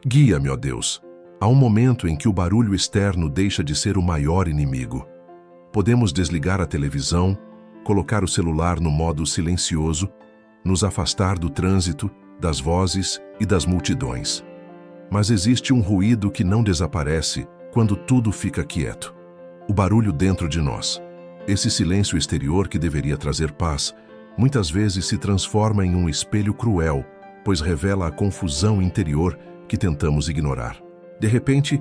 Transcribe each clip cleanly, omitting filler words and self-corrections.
Guia-me, ó Deus. Há um momento em que o barulho externo deixa de ser o maior inimigo. Podemos desligar a televisão, colocar o celular no modo silencioso, nos afastar do trânsito, das vozes e das multidões. Mas existe um ruído que não desaparece quando tudo fica quieto. O barulho dentro de nós. Esse silêncio exterior que deveria trazer paz, muitas vezes se transforma em um espelho cruel, pois revela a confusão interior que tentamos ignorar. De repente,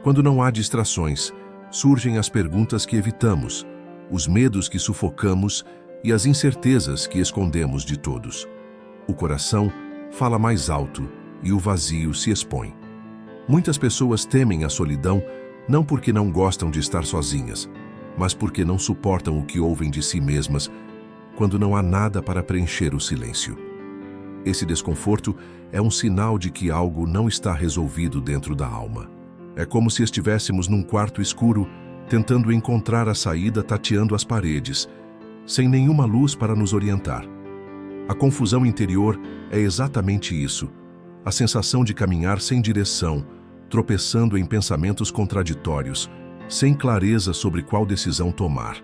quando não há distrações, surgem as perguntas que evitamos, os medos que sufocamos e as incertezas que escondemos de todos. O coração fala mais alto e o vazio se expõe. Muitas pessoas temem a solidão não porque não gostam de estar sozinhas, mas porque não suportam o que ouvem de si mesmas quando não há nada para preencher o silêncio. Esse desconforto é um sinal de que algo não está resolvido dentro da alma. É como se estivéssemos num quarto escuro, tentando encontrar a saída tateando as paredes, sem nenhuma luz para nos orientar. A confusão interior é exatamente isso, a sensação de caminhar sem direção, tropeçando em pensamentos contraditórios, sem clareza sobre qual decisão tomar.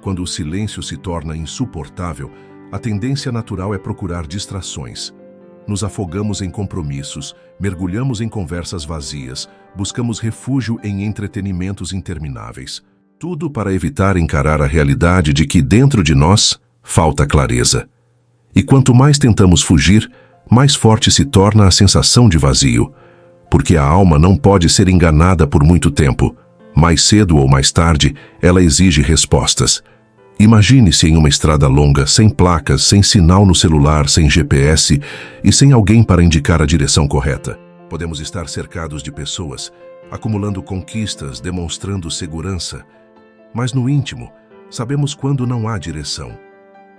Quando o silêncio se torna insuportável, a tendência natural é procurar distrações. Nos afogamos em compromissos, mergulhamos em conversas vazias, buscamos refúgio em entretenimentos intermináveis. Tudo para evitar encarar a realidade de que dentro de nós falta clareza. E quanto mais tentamos fugir, mais forte se torna a sensação de vazio, porque a alma não pode ser enganada por muito tempo. Mais cedo ou mais tarde, ela exige respostas. Imagine-se em uma estrada longa, sem placas, sem sinal no celular, sem GPS e sem alguém para indicar a direção correta. Podemos estar cercados de pessoas, acumulando conquistas, demonstrando segurança. Mas no íntimo, sabemos quando não há direção.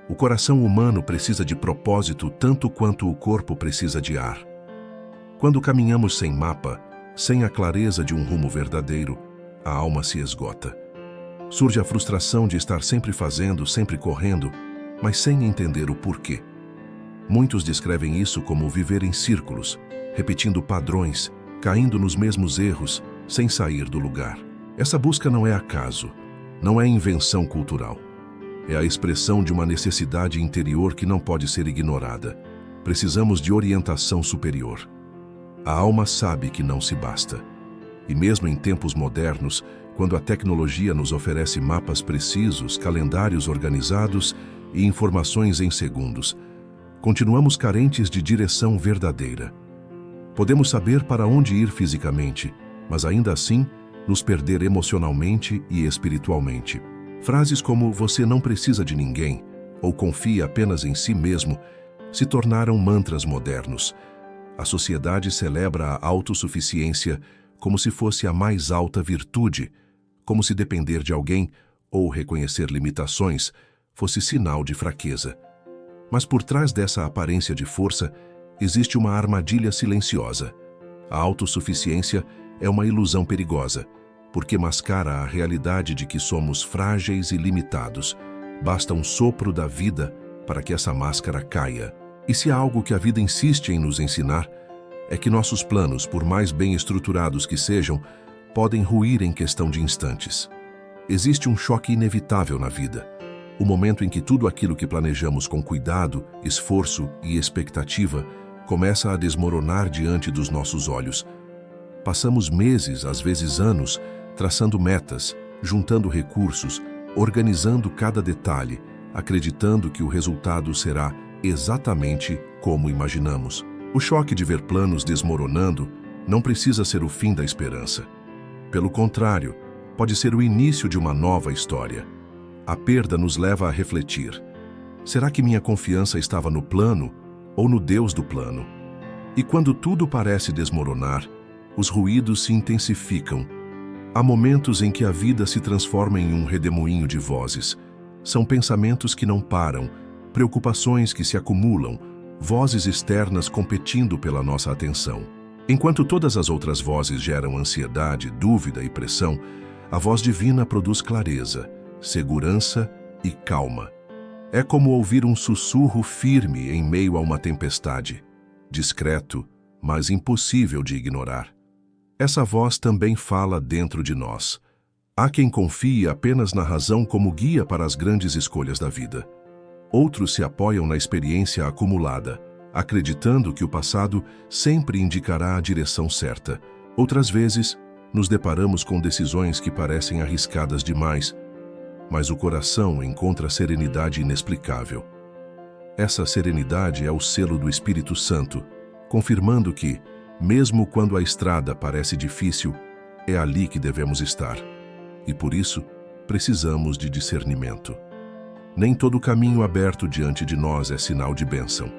O coração humano precisa de propósito tanto quanto o corpo precisa de ar. Quando caminhamos sem mapa, sem a clareza de um rumo verdadeiro, a alma se esgota. Surge a frustração de estar sempre fazendo, sempre correndo, mas sem entender o porquê. Muitos descrevem isso como viver em círculos, repetindo padrões, caindo nos mesmos erros, sem sair do lugar. Essa busca não é acaso, não é invenção cultural. É a expressão de uma necessidade interior que não pode ser ignorada. Precisamos de orientação superior. A alma sabe que não se basta. E mesmo em tempos modernos, quando a tecnologia nos oferece mapas precisos, calendários organizados e informações em segundos, continuamos carentes de direção verdadeira. Podemos saber para onde ir fisicamente, mas ainda assim nos perder emocionalmente e espiritualmente. Frases como "você não precisa de ninguém" ou "confie apenas em si mesmo" se tornaram mantras modernos. A sociedade celebra a autossuficiência como se fosse a mais alta virtude, como se depender de alguém ou reconhecer limitações fosse sinal de fraqueza. Mas por trás dessa aparência de força, existe uma armadilha silenciosa. A autossuficiência é uma ilusão perigosa, porque mascara a realidade de que somos frágeis e limitados. Basta um sopro da vida para que essa máscara caia. E se há algo que a vida insiste em nos ensinar, é que nossos planos, por mais bem estruturados que sejam, podem ruir em questão de instantes. Existe um choque inevitável na vida, o momento em que tudo aquilo que planejamos com cuidado, esforço e expectativa começa a desmoronar diante dos nossos olhos. Passamos meses, às vezes anos, traçando metas, juntando recursos, organizando cada detalhe, acreditando que o resultado será exatamente como imaginamos. O choque de ver planos desmoronando não precisa ser o fim da esperança. Pelo contrário, pode ser o início de uma nova história. A perda nos leva a refletir. Será que minha confiança estava no plano ou no Deus do plano? E quando tudo parece desmoronar, os ruídos se intensificam. Há momentos em que a vida se transforma em um redemoinho de vozes. São pensamentos que não param, preocupações que se acumulam, vozes externas competindo pela nossa atenção. Enquanto todas as outras vozes geram ansiedade, dúvida e pressão, a voz divina produz clareza, segurança e calma. É como ouvir um sussurro firme em meio a uma tempestade, discreto, mas impossível de ignorar. Essa voz também fala dentro de nós. Há quem confie apenas na razão como guia para as grandes escolhas da vida. Outros se apoiam na experiência acumulada, acreditando que o passado sempre indicará a direção certa. Outras vezes, nos deparamos com decisões que parecem arriscadas demais, mas o coração encontra serenidade inexplicável. Essa serenidade é o selo do Espírito Santo, confirmando que, mesmo quando a estrada parece difícil, é ali que devemos estar. E por isso, precisamos de discernimento. Nem todo caminho aberto diante de nós é sinal de bênção.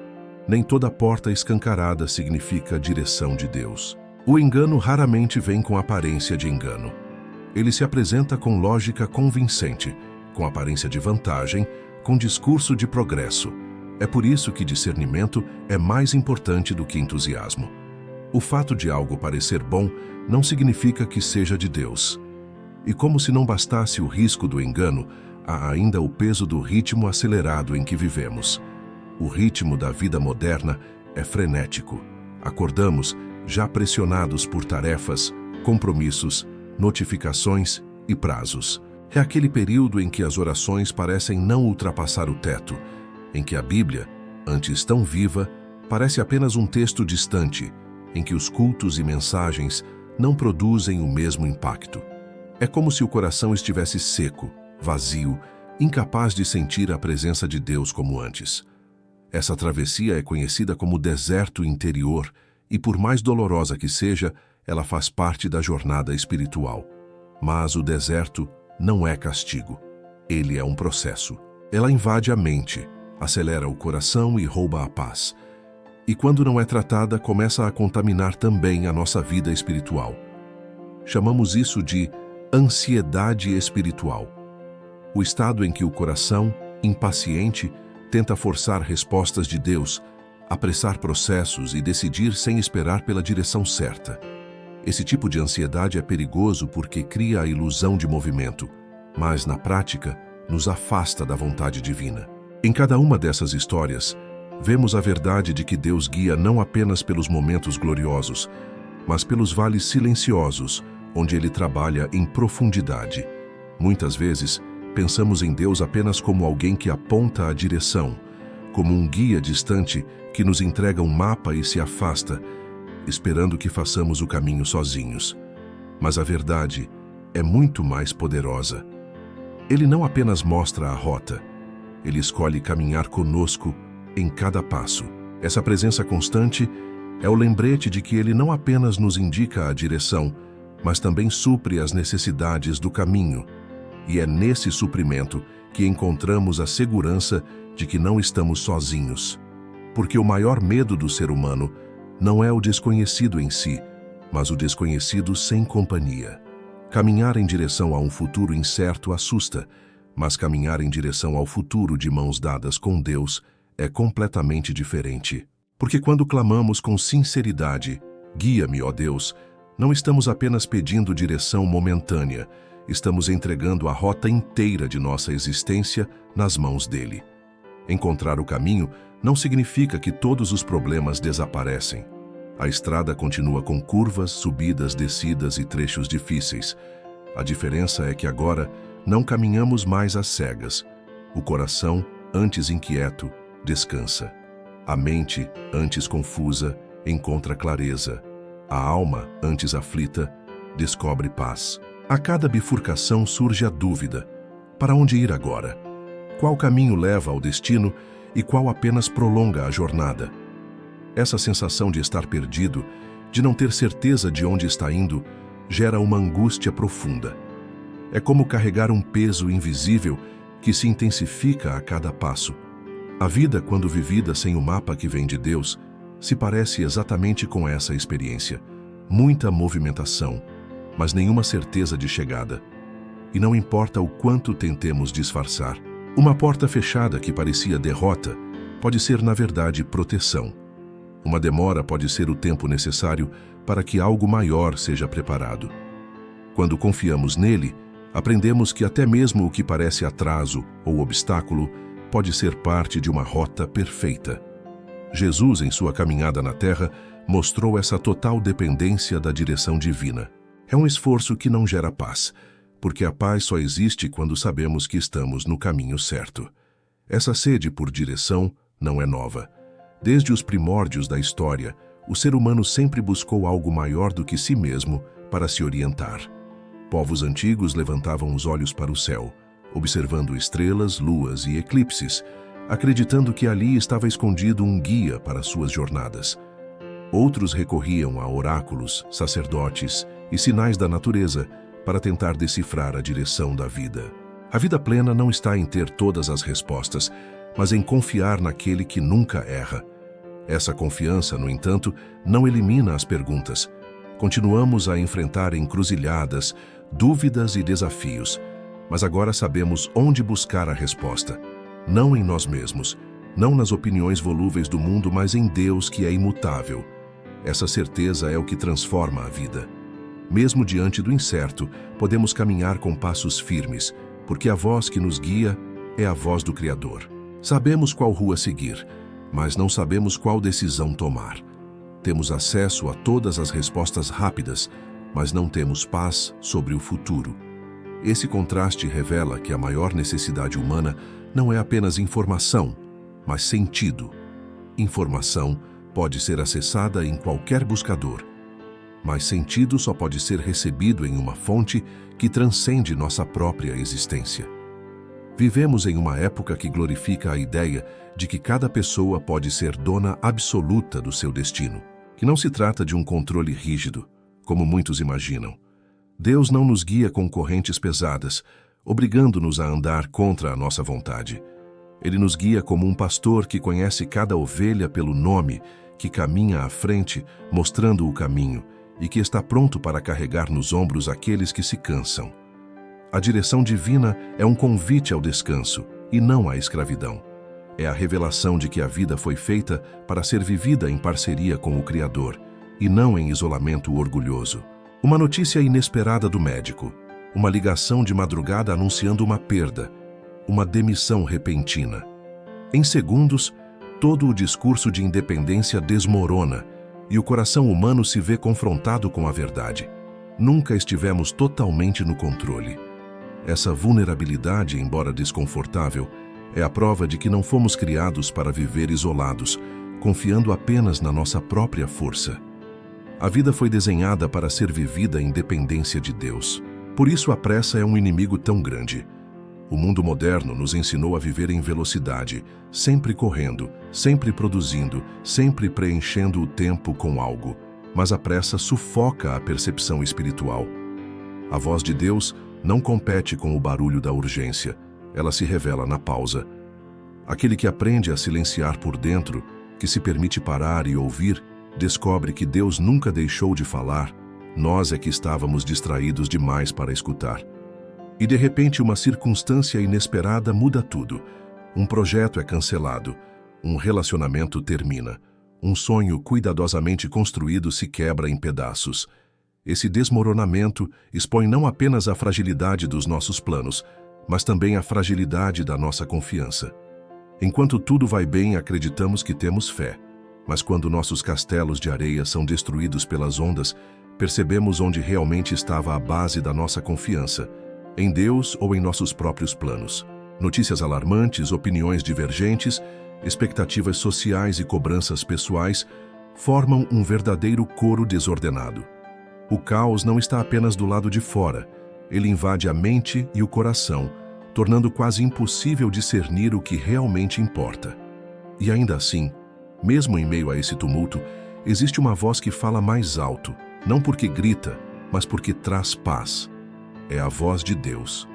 Nem toda porta escancarada significa direção de Deus. O engano raramente vem com aparência de engano. Ele se apresenta com lógica convincente, com aparência de vantagem, com discurso de progresso. É por isso que discernimento é mais importante do que entusiasmo. O fato de algo parecer bom não significa que seja de Deus. E como se não bastasse o risco do engano, há ainda o peso do ritmo acelerado em que vivemos. O ritmo da vida moderna é frenético. Acordamos já pressionados por tarefas, compromissos, notificações e prazos. É aquele período em que as orações parecem não ultrapassar o teto, em que a Bíblia, antes tão viva, parece apenas um texto distante, em que os cultos e mensagens não produzem o mesmo impacto. É como se o coração estivesse seco, vazio, incapaz de sentir a presença de Deus como antes. Essa travessia é conhecida como deserto interior e, por mais dolorosa que seja, ela faz parte da jornada espiritual. Mas o deserto não é castigo. Ele é um processo. Ela invade a mente, acelera o coração e rouba a paz. E quando não é tratada, começa a contaminar também a nossa vida espiritual. Chamamos isso de ansiedade espiritual. O estado em que o coração, impaciente, tenta forçar respostas de Deus, apressar processos e decidir sem esperar pela direção certa. Esse tipo de ansiedade é perigoso porque cria a ilusão de movimento, mas, na prática, nos afasta da vontade divina. Em cada uma dessas histórias, vemos a verdade de que Deus guia não apenas pelos momentos gloriosos, mas pelos vales silenciosos, onde Ele trabalha em profundidade. Muitas vezes, pensamos em Deus apenas como alguém que aponta a direção, como um guia distante que nos entrega um mapa e se afasta, esperando que façamos o caminho sozinhos. Mas a verdade é muito mais poderosa. Ele não apenas mostra a rota, Ele escolhe caminhar conosco em cada passo. Essa presença constante é o lembrete de que Ele não apenas nos indica a direção, mas também supre as necessidades do caminho. E é nesse suprimento que encontramos a segurança de que não estamos sozinhos. Porque o maior medo do ser humano não é o desconhecido em si, mas o desconhecido sem companhia. Caminhar em direção a um futuro incerto assusta, mas caminhar em direção ao futuro de mãos dadas com Deus é completamente diferente. Porque quando clamamos com sinceridade, guia-me, ó Deus, não estamos apenas pedindo direção momentânea, estamos entregando a rota inteira de nossa existência nas mãos dele. Encontrar o caminho não significa que todos os problemas desaparecem. A estrada continua com curvas, subidas, descidas e trechos difíceis. A diferença é que agora não caminhamos mais às cegas. O coração, antes inquieto, descansa. A mente, antes confusa, encontra clareza. A alma, antes aflita, descobre paz. A cada bifurcação surge a dúvida: para onde ir agora? Qual caminho leva ao destino e qual apenas prolonga a jornada? Essa sensação de estar perdido, de não ter certeza de onde está indo, gera uma angústia profunda. É como carregar um peso invisível que se intensifica a cada passo. A vida, quando vivida sem o mapa que vem de Deus, se parece exatamente com essa experiência. Muita movimentação, mas nenhuma certeza de chegada. E não importa o quanto tentemos disfarçar. Uma porta fechada que parecia derrota pode ser, na verdade, proteção. Uma demora pode ser o tempo necessário para que algo maior seja preparado. Quando confiamos nele, aprendemos que até mesmo o que parece atraso ou obstáculo pode ser parte de uma rota perfeita. Jesus, em sua caminhada na Terra, mostrou essa total dependência da direção divina. É um esforço que não gera paz, porque a paz só existe quando sabemos que estamos no caminho certo. Essa sede por direção não é nova. Desde os primórdios da história, o ser humano sempre buscou algo maior do que si mesmo para se orientar. Povos antigos levantavam os olhos para o céu, observando estrelas, luas e eclipses, acreditando que ali estava escondido um guia para suas jornadas. Outros recorriam a oráculos, sacerdotes e sinais da natureza para tentar decifrar a direção da vida. A vida plena não está em ter todas as respostas, mas em confiar naquele que nunca erra. Essa confiança, no entanto, não elimina as perguntas. Continuamos a enfrentar encruzilhadas, dúvidas e desafios, mas agora sabemos onde buscar a resposta. Não em nós mesmos, não nas opiniões volúveis do mundo, mas em Deus, que é imutável. Essa certeza é o que transforma a vida. Mesmo diante do incerto, podemos caminhar com passos firmes, porque a voz que nos guia é a voz do Criador. Sabemos qual rua seguir, mas não sabemos qual decisão tomar. Temos acesso a todas as respostas rápidas, mas não temos paz sobre o futuro. Esse contraste revela que a maior necessidade humana não é apenas informação, mas sentido. Informação pode ser acessada em qualquer buscador, mas sentido só pode ser recebido em uma fonte que transcende nossa própria existência. Vivemos em uma época que glorifica a ideia de que cada pessoa pode ser dona absoluta do seu destino, que não se trata de um controle rígido, como muitos imaginam. Deus não nos guia com correntes pesadas, obrigando-nos a andar contra a nossa vontade. Ele nos guia como um pastor que conhece cada ovelha pelo nome, que caminha à frente, mostrando o caminho, e que está pronto para carregar nos ombros aqueles que se cansam. A direção divina é um convite ao descanso, e não à escravidão. É a revelação de que a vida foi feita para ser vivida em parceria com o Criador, e não em isolamento orgulhoso. Uma notícia inesperada do médico, uma ligação de madrugada anunciando uma perda, uma demissão repentina. Em segundos, todo o discurso de independência desmorona e o coração humano se vê confrontado com a verdade. Nunca estivemos totalmente no controle. Essa vulnerabilidade, embora desconfortável, é a prova de que não fomos criados para viver isolados, confiando apenas na nossa própria força. A vida foi desenhada para ser vivida em dependência de Deus. Por isso a pressa é um inimigo tão grande. O mundo moderno nos ensinou a viver em velocidade, sempre correndo, sempre produzindo, sempre preenchendo o tempo com algo. Mas a pressa sufoca a percepção espiritual. A voz de Deus não compete com o barulho da urgência, ela se revela na pausa. Aquele que aprende a silenciar por dentro, que se permite parar e ouvir, descobre que Deus nunca deixou de falar, nós é que estávamos distraídos demais para escutar. E de repente uma circunstância inesperada muda tudo. Um projeto é cancelado, um relacionamento termina, um sonho cuidadosamente construído se quebra em pedaços. Esse desmoronamento expõe não apenas a fragilidade dos nossos planos, mas também a fragilidade da nossa confiança. Enquanto tudo vai bem, acreditamos que temos fé, mas quando nossos castelos de areia são destruídos pelas ondas, percebemos onde realmente estava a base da nossa confiança, em Deus ou em nossos próprios planos. Notícias alarmantes, opiniões divergentes, expectativas sociais e cobranças pessoais formam um verdadeiro coro desordenado. O caos não está apenas do lado de fora, ele invade a mente e o coração, tornando quase impossível discernir o que realmente importa. E ainda assim, mesmo em meio a esse tumulto, existe uma voz que fala mais alto, não porque grita, mas porque traz paz. É a voz de Deus.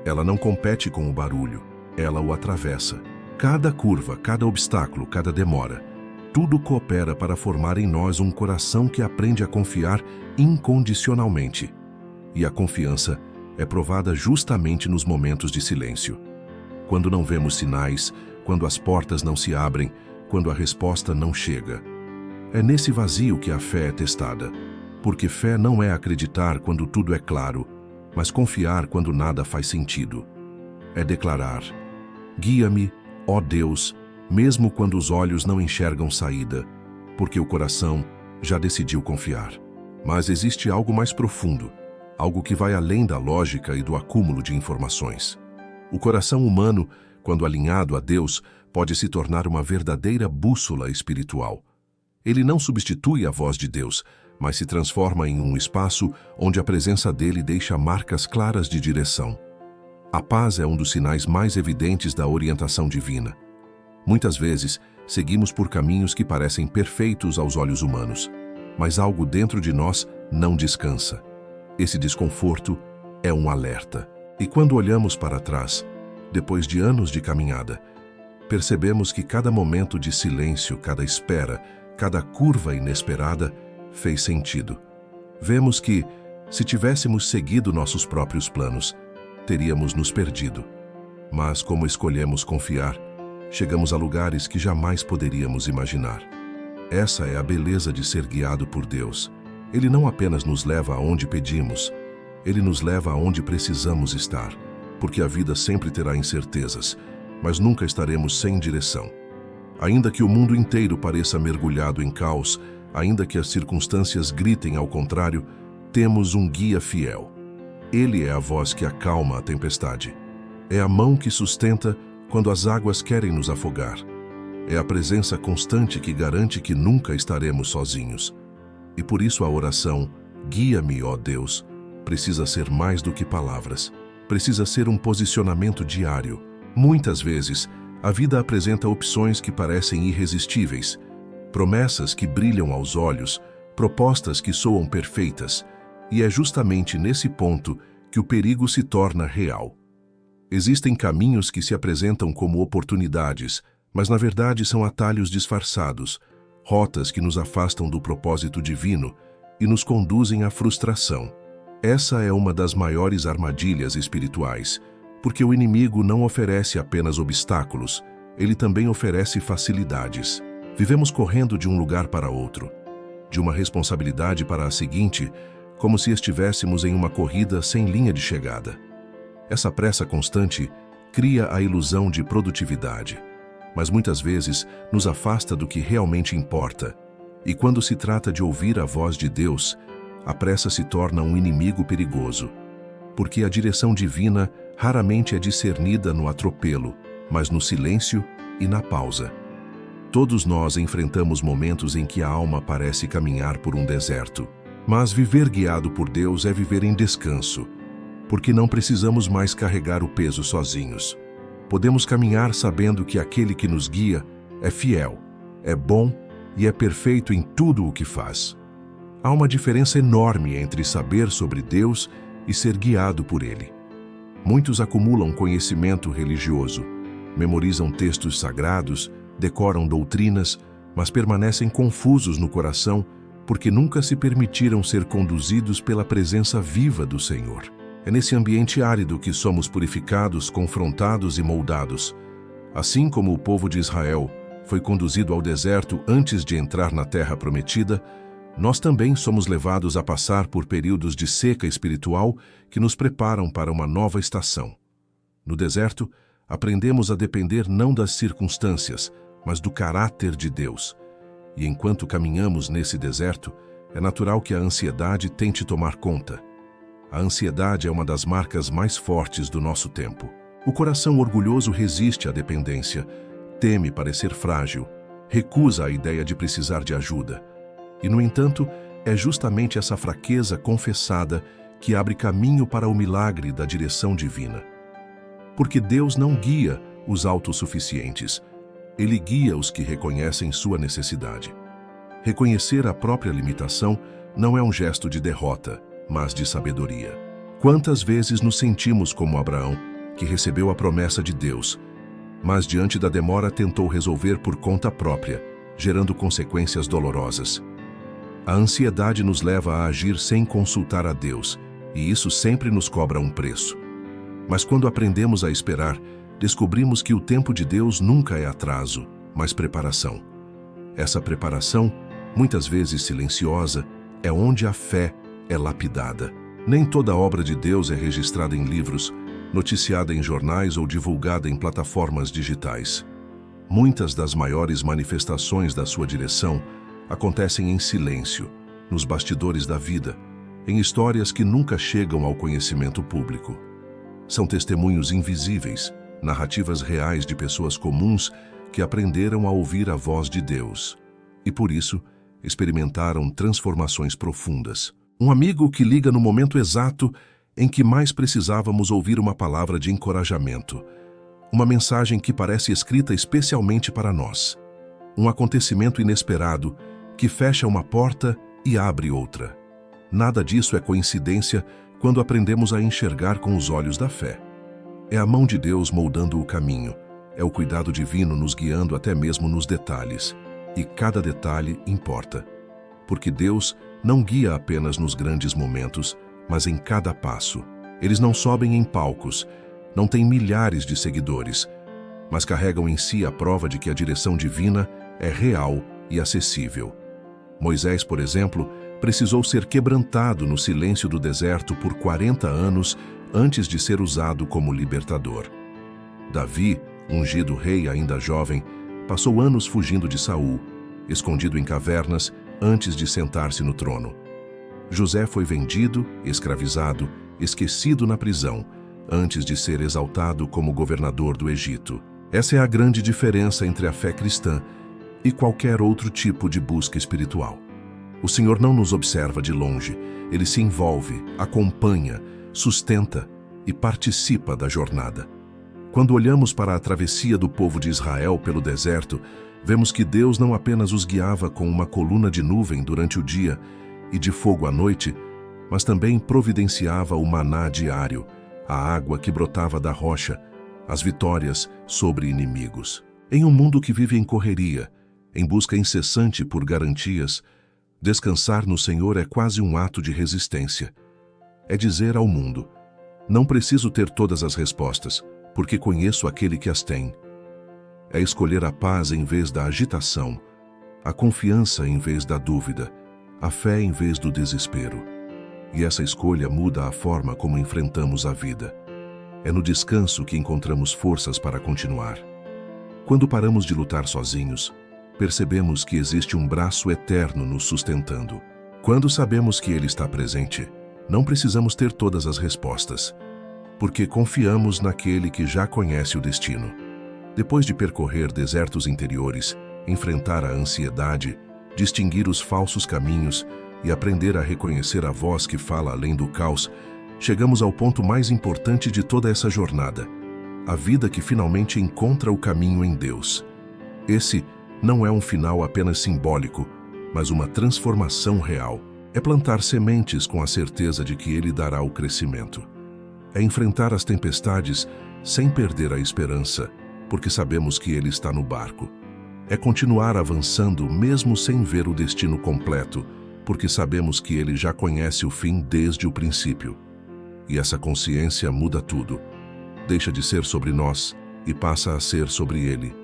Ela não compete com o barulho, ela o atravessa. Cada curva, cada obstáculo, cada demora, tudo coopera para formar em nós um coração que aprende a confiar incondicionalmente. E a confiança é provada justamente nos momentos de silêncio. Quando não vemos sinais, quando as portas não se abrem, quando a resposta não chega. É nesse vazio que a fé é testada, porque fé não é acreditar quando tudo é claro, mas confiar quando nada faz sentido. É declarar: guia-me, ó Deus, mesmo quando os olhos não enxergam saída, porque o coração já decidiu confiar. Mas existe algo mais profundo, algo que vai além da lógica e do acúmulo de informações. O coração humano, quando alinhado a Deus, pode se tornar uma verdadeira bússola espiritual. Ele não substitui a voz de Deus, mas se transforma em um espaço onde a presença dele deixa marcas claras de direção. A paz é um dos sinais mais evidentes da orientação divina. Muitas vezes, seguimos por caminhos que parecem perfeitos aos olhos humanos, mas algo dentro de nós não descansa. Esse desconforto é um alerta. E quando olhamos para trás, depois de anos de caminhada, percebemos que cada momento de silêncio, cada espera, cada curva inesperada fez sentido. Vemos que, se tivéssemos seguido nossos próprios planos, teríamos nos perdido. Mas como escolhemos confiar, chegamos a lugares que jamais poderíamos imaginar. Essa é a beleza de ser guiado por Deus. Ele não apenas nos leva aonde pedimos, Ele nos leva aonde precisamos estar, porque a vida sempre terá incertezas, mas nunca estaremos sem direção. Ainda que o mundo inteiro pareça mergulhado em caos, ainda que as circunstâncias gritem ao contrário, temos um guia fiel. Ele é a voz que acalma a tempestade. É a mão que sustenta quando as águas querem nos afogar. É a presença constante que garante que nunca estaremos sozinhos. E por isso a oração, guia-me, ó Deus, precisa ser mais do que palavras. Precisa ser um posicionamento diário. Muitas vezes, a vida apresenta opções que parecem irresistíveis, promessas que brilham aos olhos, propostas que soam perfeitas, e é justamente nesse ponto que o perigo se torna real. Existem caminhos que se apresentam como oportunidades, mas na verdade são atalhos disfarçados, rotas que nos afastam do propósito divino e nos conduzem à frustração. Essa é uma das maiores armadilhas espirituais, porque o inimigo não oferece apenas obstáculos, ele também oferece facilidades. Vivemos correndo de um lugar para outro, de uma responsabilidade para a seguinte, como se estivéssemos em uma corrida sem linha de chegada. Essa pressa constante cria a ilusão de produtividade, mas muitas vezes nos afasta do que realmente importa. E quando se trata de ouvir a voz de Deus, a pressa se torna um inimigo perigoso, porque a direção divina raramente é discernida no atropelo, mas no silêncio e na pausa. Todos nós enfrentamos momentos em que a alma parece caminhar por um deserto, mas viver guiado por Deus é viver em descanso, porque não precisamos mais carregar o peso sozinhos. Podemos caminhar sabendo que aquele que nos guia é fiel, é bom e é perfeito em tudo o que faz. Há uma diferença enorme entre saber sobre Deus e ser guiado por Ele. Muitos acumulam conhecimento religioso, memorizam textos sagrados, decoram doutrinas, mas permanecem confusos no coração porque nunca se permitiram ser conduzidos pela presença viva do Senhor. É nesse ambiente árido que somos purificados, confrontados e moldados. Assim como o povo de Israel foi conduzido ao deserto antes de entrar na terra prometida, nós também somos levados a passar por períodos de seca espiritual que nos preparam para uma nova estação. No deserto, aprendemos a depender não das circunstâncias, mas do caráter de Deus. E enquanto caminhamos nesse deserto, é natural que a ansiedade tente tomar conta. A ansiedade é uma das marcas mais fortes do nosso tempo. O coração orgulhoso resiste à dependência, teme parecer frágil, recusa a ideia de precisar de ajuda. E, no entanto, é justamente essa fraqueza confessada que abre caminho para o milagre da direção divina. Porque Deus não guia os autossuficientes, Ele guia os que reconhecem sua necessidade. Reconhecer a própria limitação não é um gesto de derrota, mas de sabedoria. Quantas vezes nos sentimos como Abraão, que recebeu a promessa de Deus, mas diante da demora tentou resolver por conta própria, gerando consequências dolorosas. A ansiedade nos leva a agir sem consultar a Deus, e isso sempre nos cobra um preço. Mas quando aprendemos a esperar, descobrimos que o tempo de Deus nunca é atraso, mas preparação. Essa preparação, muitas vezes silenciosa, é onde a fé é lapidada. Nem toda obra de Deus é registrada em livros, noticiada em jornais ou divulgada em plataformas digitais. Muitas das maiores manifestações da sua direção acontecem em silêncio, nos bastidores da vida, em histórias que nunca chegam ao conhecimento público. São testemunhos invisíveis, narrativas reais de pessoas comuns que aprenderam a ouvir a voz de Deus e, por isso, experimentaram transformações profundas. Um amigo que liga no momento exato em que mais precisávamos ouvir uma palavra de encorajamento, uma mensagem que parece escrita especialmente para nós. Um acontecimento inesperado que fecha uma porta e abre outra. Nada disso é coincidência quando aprendemos a enxergar com os olhos da fé. É a mão de Deus moldando o caminho, é o cuidado divino nos guiando até mesmo nos detalhes. E cada detalhe importa, porque Deus não guia apenas nos grandes momentos, mas em cada passo. Eles não sobem em palcos, não têm milhares de seguidores, mas carregam em si a prova de que a direção divina é real e acessível. Moisés, por exemplo, precisou ser quebrantado no silêncio do deserto por 40 anos antes de ser usado como libertador. Davi, ungido rei ainda jovem, passou anos fugindo de Saul, escondido em cavernas antes de sentar-se no trono. José foi vendido, escravizado, esquecido na prisão, antes de ser exaltado como governador do Egito. Essa é a grande diferença entre a fé cristã e qualquer outro tipo de busca espiritual. O Senhor não nos observa de longe, Ele se envolve, acompanha, sustenta e participa da jornada. Quando olhamos para a travessia do povo de Israel pelo deserto, vemos que Deus não apenas os guiava com uma coluna de nuvem durante o dia e de fogo à noite, mas também providenciava o maná diário, a água que brotava da rocha, as vitórias sobre inimigos. Em um mundo que vive em correria, em busca incessante por garantias, descansar no Senhor é quase um ato de resistência. É dizer ao mundo: não preciso ter todas as respostas, porque conheço aquele que as tem. É escolher a paz em vez da agitação, a confiança em vez da dúvida, a fé em vez do desespero. E essa escolha muda a forma como enfrentamos a vida. É no descanso que encontramos forças para continuar. Quando paramos de lutar sozinhos, percebemos que existe um braço eterno nos sustentando. Quando sabemos que Ele está presente, não precisamos ter todas as respostas, porque confiamos naquele que já conhece o destino. Depois de percorrer desertos interiores, enfrentar a ansiedade, distinguir os falsos caminhos e aprender a reconhecer a voz que fala além do caos, chegamos ao ponto mais importante de toda essa jornada: a vida que finalmente encontra o caminho em Deus. Esse não é um final apenas simbólico, mas uma transformação real. É plantar sementes com a certeza de que Ele dará o crescimento. É enfrentar as tempestades sem perder a esperança, porque sabemos que Ele está no barco. É continuar avançando mesmo sem ver o destino completo, porque sabemos que Ele já conhece o fim desde o princípio. E essa consciência muda tudo. Deixa de ser sobre nós e passa a ser sobre Ele.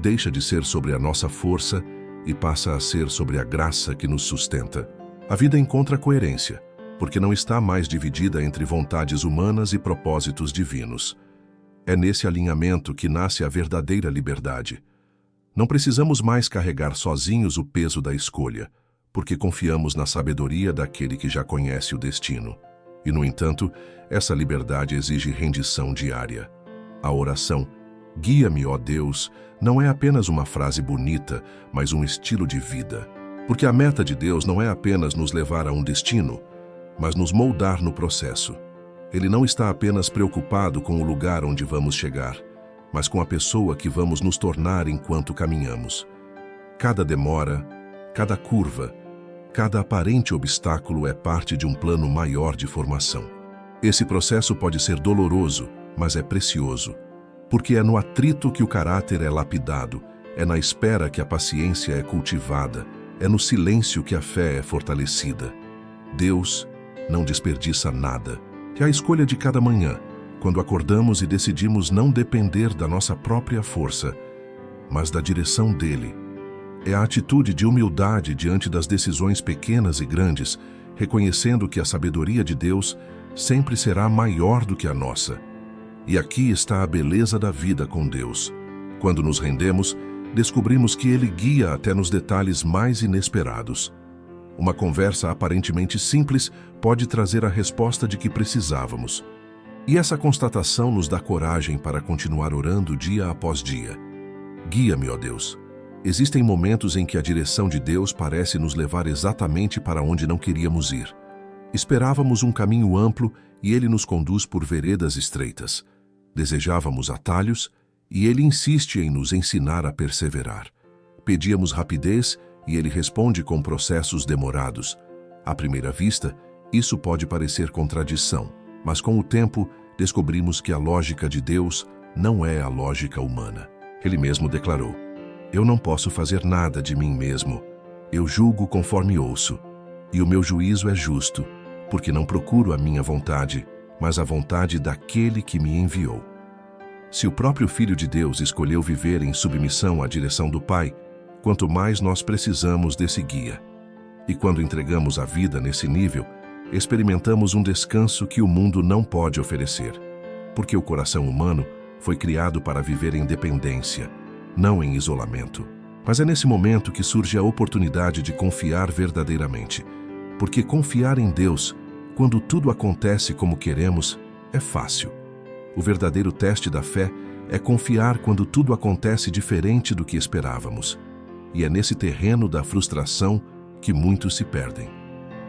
Deixa de ser sobre a nossa força e passa a ser sobre a graça que nos sustenta. A vida encontra coerência, porque não está mais dividida entre vontades humanas e propósitos divinos. É nesse alinhamento que nasce a verdadeira liberdade. Não precisamos mais carregar sozinhos o peso da escolha, porque confiamos na sabedoria daquele que já conhece o destino. E, no entanto, essa liberdade exige rendição diária. A oração, "Guia-me, ó Deus", não é apenas uma frase bonita, mas um estilo de vida. Porque a meta de Deus não é apenas nos levar a um destino, mas nos moldar no processo. Ele não está apenas preocupado com o lugar onde vamos chegar, mas com a pessoa que vamos nos tornar enquanto caminhamos. Cada demora, cada curva, cada aparente obstáculo é parte de um plano maior de formação. Esse processo pode ser doloroso, mas é precioso, porque é no atrito que o caráter é lapidado, é na espera que a paciência é cultivada, é no silêncio que a fé é fortalecida. Deus não desperdiça nada. É a escolha de cada manhã, quando acordamos e decidimos não depender da nossa própria força, mas da direção dele. É a atitude de humildade diante das decisões pequenas e grandes, reconhecendo que a sabedoria de Deus sempre será maior do que a nossa. E aqui está a beleza da vida com Deus. Quando nos rendemos, descobrimos que ele guia até nos detalhes mais inesperados. Uma conversa aparentemente simples pode trazer a resposta de que precisávamos. E essa constatação nos dá coragem para continuar orando dia após dia. Guia-me, ó Deus. Existem momentos em que a direção de Deus parece nos levar exatamente para onde não queríamos ir. Esperávamos um caminho amplo e ele nos conduz por veredas estreitas. Desejávamos atalhos e ele insiste em nos ensinar a perseverar. Pedíamos rapidez e ele responde com processos demorados. À primeira vista, isso pode parecer contradição, mas com o tempo descobrimos que a lógica de Deus não é a lógica humana. Ele mesmo declarou: "Eu não posso fazer nada de mim mesmo. Eu julgo conforme ouço, e o meu juízo é justo, porque não procuro a minha vontade, mas a vontade daquele que me enviou." Se o próprio Filho de Deus escolheu viver em submissão à direção do Pai, quanto mais nós precisamos desse guia. E quando entregamos a vida nesse nível, experimentamos um descanso que o mundo não pode oferecer, porque o coração humano foi criado para viver em dependência, não em isolamento. Mas é nesse momento que surge a oportunidade de confiar verdadeiramente, porque confiar em Deus, quando tudo acontece como queremos, é fácil. O verdadeiro teste da fé é confiar quando tudo acontece diferente do que esperávamos. E é nesse terreno da frustração que muitos se perdem.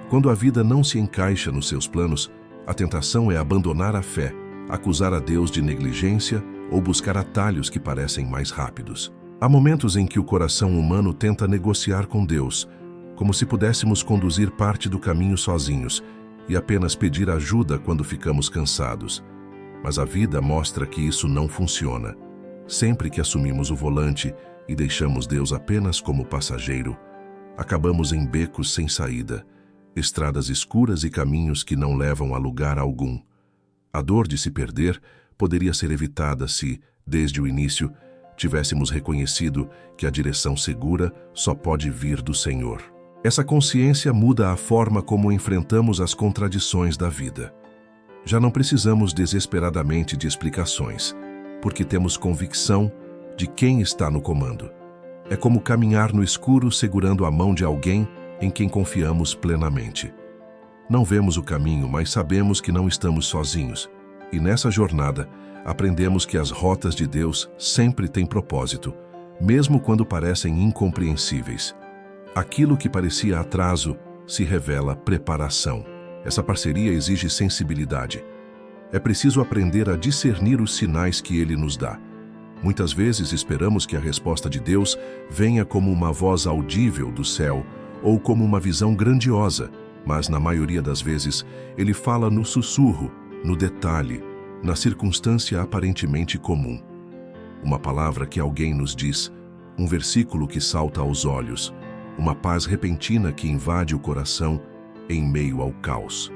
Quando a vida não se encaixa nos seus planos, a tentação é abandonar a fé, acusar a Deus de negligência ou buscar atalhos que parecem mais rápidos. Há momentos em que o coração humano tenta negociar com Deus, como se pudéssemos conduzir parte do caminho sozinhos e apenas pedir ajuda quando ficamos cansados. Mas a vida mostra que isso não funciona. Sempre que assumimos o volante e deixamos Deus apenas como passageiro, acabamos em becos sem saída, estradas escuras e caminhos que não levam a lugar algum. A dor de se perder poderia ser evitada se, desde o início, tivéssemos reconhecido que a direção segura só pode vir do Senhor. Essa consciência muda a forma como enfrentamos as contradições da vida. Já não precisamos desesperadamente de explicações, porque temos convicção de quem está no comando. É como caminhar no escuro segurando a mão de alguém em quem confiamos plenamente. Não vemos o caminho, mas sabemos que não estamos sozinhos. E nessa jornada, aprendemos que as rotas de Deus sempre têm propósito, mesmo quando parecem incompreensíveis. Aquilo que parecia atraso se revela preparação. Essa parceria exige sensibilidade. É preciso aprender a discernir os sinais que ele nos dá. Muitas vezes esperamos que a resposta de Deus venha como uma voz audível do céu ou como uma visão grandiosa, mas na maioria das vezes ele fala no sussurro, no detalhe, na circunstância aparentemente comum. Uma palavra que alguém nos diz, um versículo que salta aos olhos, uma paz repentina que invade o coração em meio ao caos.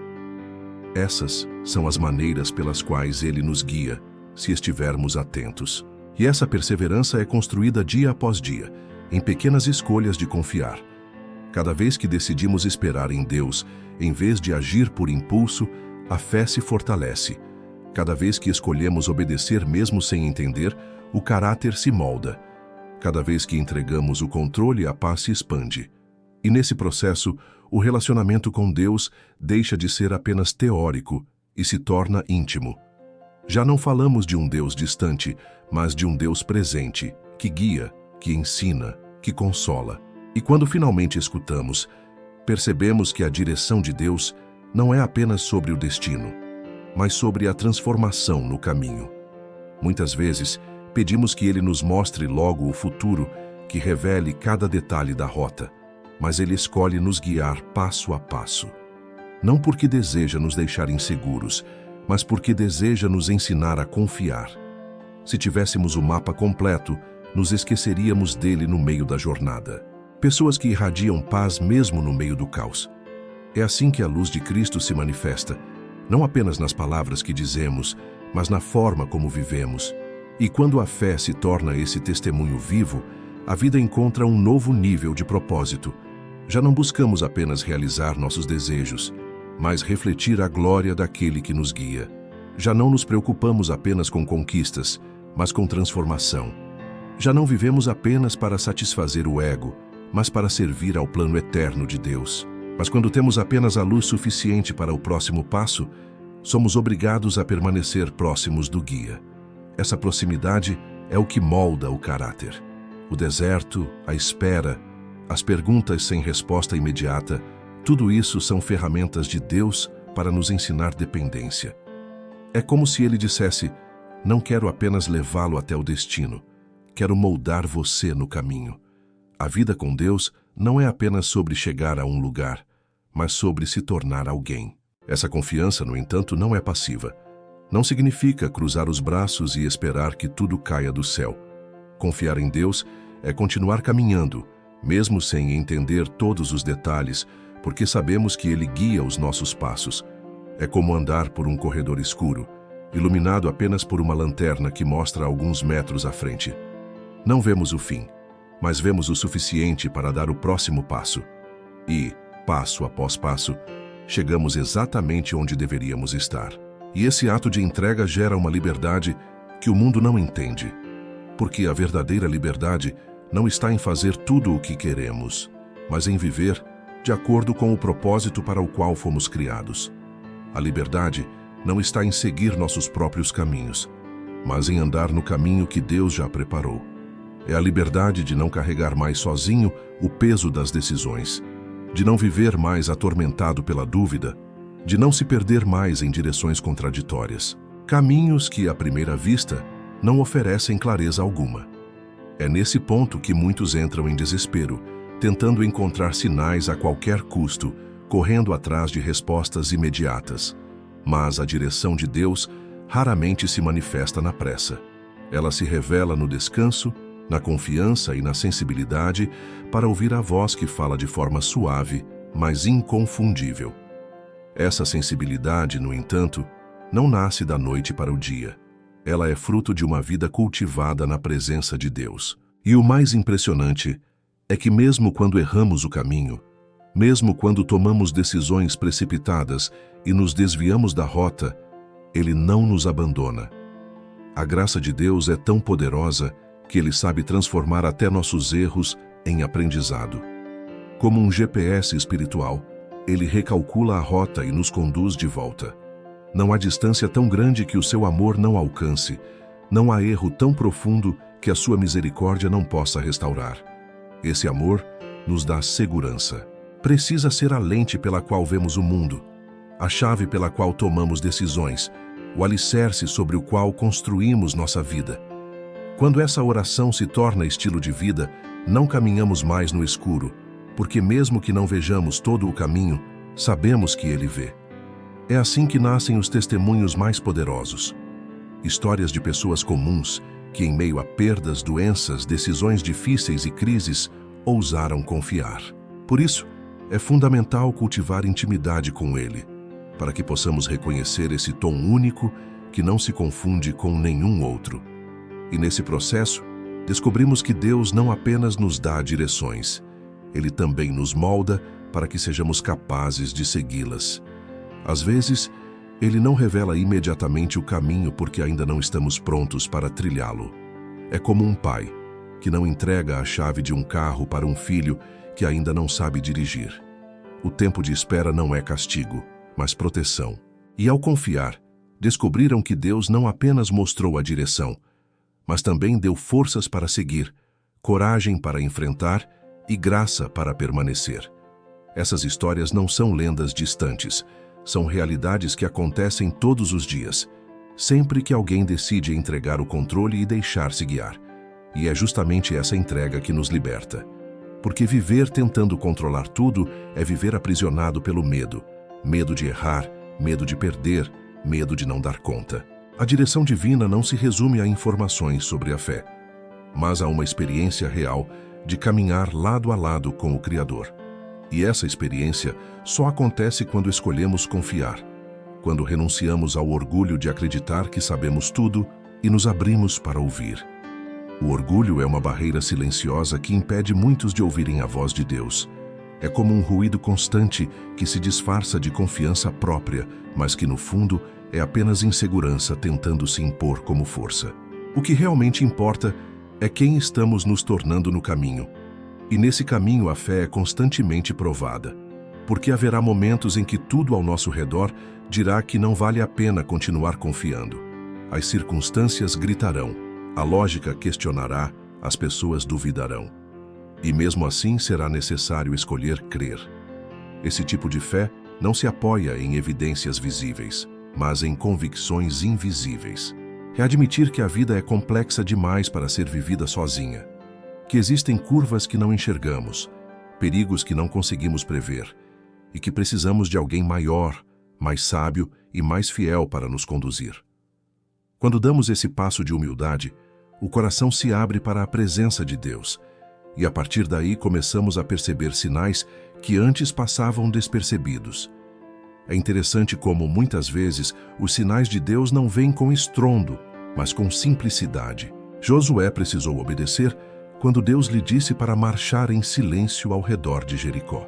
Essas são as maneiras pelas quais ele nos guia, se estivermos atentos. E essa perseverança é construída dia após dia, em pequenas escolhas de confiar. Cada vez que decidimos esperar em Deus, em vez de agir por impulso, a fé se fortalece. Cada vez que escolhemos obedecer mesmo sem entender, o caráter se molda. Cada vez que entregamos o controle, a paz se expande. E nesse processo, o relacionamento com Deus deixa de ser apenas teórico e se torna íntimo. Já não falamos de um Deus distante, mas de um Deus presente, que guia, que ensina, que consola. E quando finalmente escutamos, percebemos que a direção de Deus não é apenas sobre o destino, mas sobre a transformação no caminho. Muitas vezes, pedimos que Ele nos mostre logo o futuro, que revele cada detalhe da rota, mas Ele escolhe nos guiar passo a passo. Não porque deseja nos deixar inseguros, mas porque deseja nos ensinar a confiar. Se tivéssemos o mapa completo, nos esqueceríamos dele no meio da jornada. Pessoas que irradiam paz mesmo no meio do caos. É assim que a luz de Cristo se manifesta, não apenas nas palavras que dizemos, mas na forma como vivemos. E quando a fé se torna esse testemunho vivo, a vida encontra um novo nível de propósito. Já não buscamos apenas realizar nossos desejos, mas refletir a glória daquele que nos guia. Já não nos preocupamos apenas com conquistas, mas com transformação. Já não vivemos apenas para satisfazer o ego, mas para servir ao plano eterno de Deus. Mas quando temos apenas a luz suficiente para o próximo passo, somos obrigados a permanecer próximos do guia. Essa proximidade é o que molda o caráter. O deserto, a espera, as perguntas sem resposta imediata, tudo isso são ferramentas de Deus para nos ensinar dependência. É como se ele dissesse: não quero apenas levá-lo até o destino, quero moldar você no caminho. A vida com Deus não é apenas sobre chegar a um lugar, mas sobre se tornar alguém. Essa confiança, no entanto, não é passiva. Não significa cruzar os braços e esperar que tudo caia do céu. Confiar em Deus é continuar caminhando, mesmo sem entender todos os detalhes, porque sabemos que Ele guia os nossos passos. É como andar por um corredor escuro, iluminado apenas por uma lanterna que mostra alguns metros à frente. Não vemos o fim, mas vemos o suficiente para dar o próximo passo. E, passo após passo, chegamos exatamente onde deveríamos estar. E esse ato de entrega gera uma liberdade que o mundo não entende. Porque a verdadeira liberdade não está em fazer tudo o que queremos, mas em viver de acordo com o propósito para o qual fomos criados. A liberdade não está em seguir nossos próprios caminhos, mas em andar no caminho que Deus já preparou. É a liberdade de não carregar mais sozinho o peso das decisões, de não viver mais atormentado pela dúvida, de não se perder mais em direções contraditórias. Caminhos que, à primeira vista, não oferecem clareza alguma. É nesse ponto que muitos entram em desespero, tentando encontrar sinais a qualquer custo, correndo atrás de respostas imediatas. Mas a direção de Deus raramente se manifesta na pressa. Ela se revela no descanso, na confiança e na sensibilidade para ouvir a voz que fala de forma suave, mas inconfundível. Essa sensibilidade, no entanto, não nasce da noite para o dia. Ela é fruto de uma vida cultivada na presença de Deus. E o mais impressionante é que mesmo quando erramos o caminho, mesmo quando tomamos decisões precipitadas e nos desviamos da rota, Ele não nos abandona. A graça de Deus é tão poderosa que Ele sabe transformar até nossos erros em aprendizado. Como um GPS espiritual, Ele recalcula a rota e nos conduz de volta. Não há distância tão grande que o seu amor não alcance, não há erro tão profundo que a sua misericórdia não possa restaurar. Esse amor nos dá segurança. Precisa ser a lente pela qual vemos o mundo, a chave pela qual tomamos decisões, o alicerce sobre o qual construímos nossa vida. Quando essa oração se torna estilo de vida, não caminhamos mais no escuro, porque mesmo que não vejamos todo o caminho, sabemos que Ele vê. É assim que nascem os testemunhos mais poderosos. Histórias de pessoas comuns que, em meio a perdas, doenças, decisões difíceis e crises, ousaram confiar. Por isso, é fundamental cultivar intimidade com Ele, para que possamos reconhecer esse tom único que não se confunde com nenhum outro. E nesse processo, descobrimos que Deus não apenas nos dá direções, Ele também nos molda para que sejamos capazes de segui-las. Às vezes, Ele não revela imediatamente o caminho porque ainda não estamos prontos para trilhá-lo. É como um pai que não entrega a chave de um carro para um filho que ainda não sabe dirigir. O tempo de espera não é castigo, mas proteção. E ao confiar, descobriram que Deus não apenas mostrou a direção, mas também deu forças para seguir, coragem para enfrentar e graça para permanecer. Essas histórias não são lendas distantes, são realidades que acontecem todos os dias, sempre que alguém decide entregar o controle e deixar-se guiar. E é justamente essa entrega que nos liberta. Porque viver tentando controlar tudo é viver aprisionado pelo medo. Medo de errar, medo de perder, medo de não dar conta. A direção divina não se resume a informações sobre a fé, mas a uma experiência real de caminhar lado a lado com o Criador. E essa experiência só acontece quando escolhemos confiar, quando renunciamos ao orgulho de acreditar que sabemos tudo e nos abrimos para ouvir. O orgulho é uma barreira silenciosa que impede muitos de ouvirem a voz de Deus. É como um ruído constante que se disfarça de confiança própria, mas que no fundo é apenas insegurança tentando se impor como força. O que realmente importa É quem estamos nos tornando no caminho. E nesse caminho a fé é constantemente provada, porque haverá momentos em que tudo ao nosso redor dirá que não vale a pena continuar confiando. As circunstâncias gritarão, a lógica questionará, as pessoas duvidarão. E mesmo assim será necessário escolher crer. Esse tipo de fé não se apoia em evidências visíveis, mas em convicções invisíveis. É admitir que a vida é complexa demais para ser vivida sozinha, que existem curvas que não enxergamos, perigos que não conseguimos prever, e que precisamos de alguém maior, mais sábio e mais fiel para nos conduzir. Quando damos esse passo de humildade, o coração se abre para a presença de Deus, e a partir daí começamos a perceber sinais que antes passavam despercebidos. É interessante como, muitas vezes, os sinais de Deus não vêm com estrondo, mas com simplicidade. Josué precisou obedecer quando Deus lhe disse para marchar em silêncio ao redor de Jericó.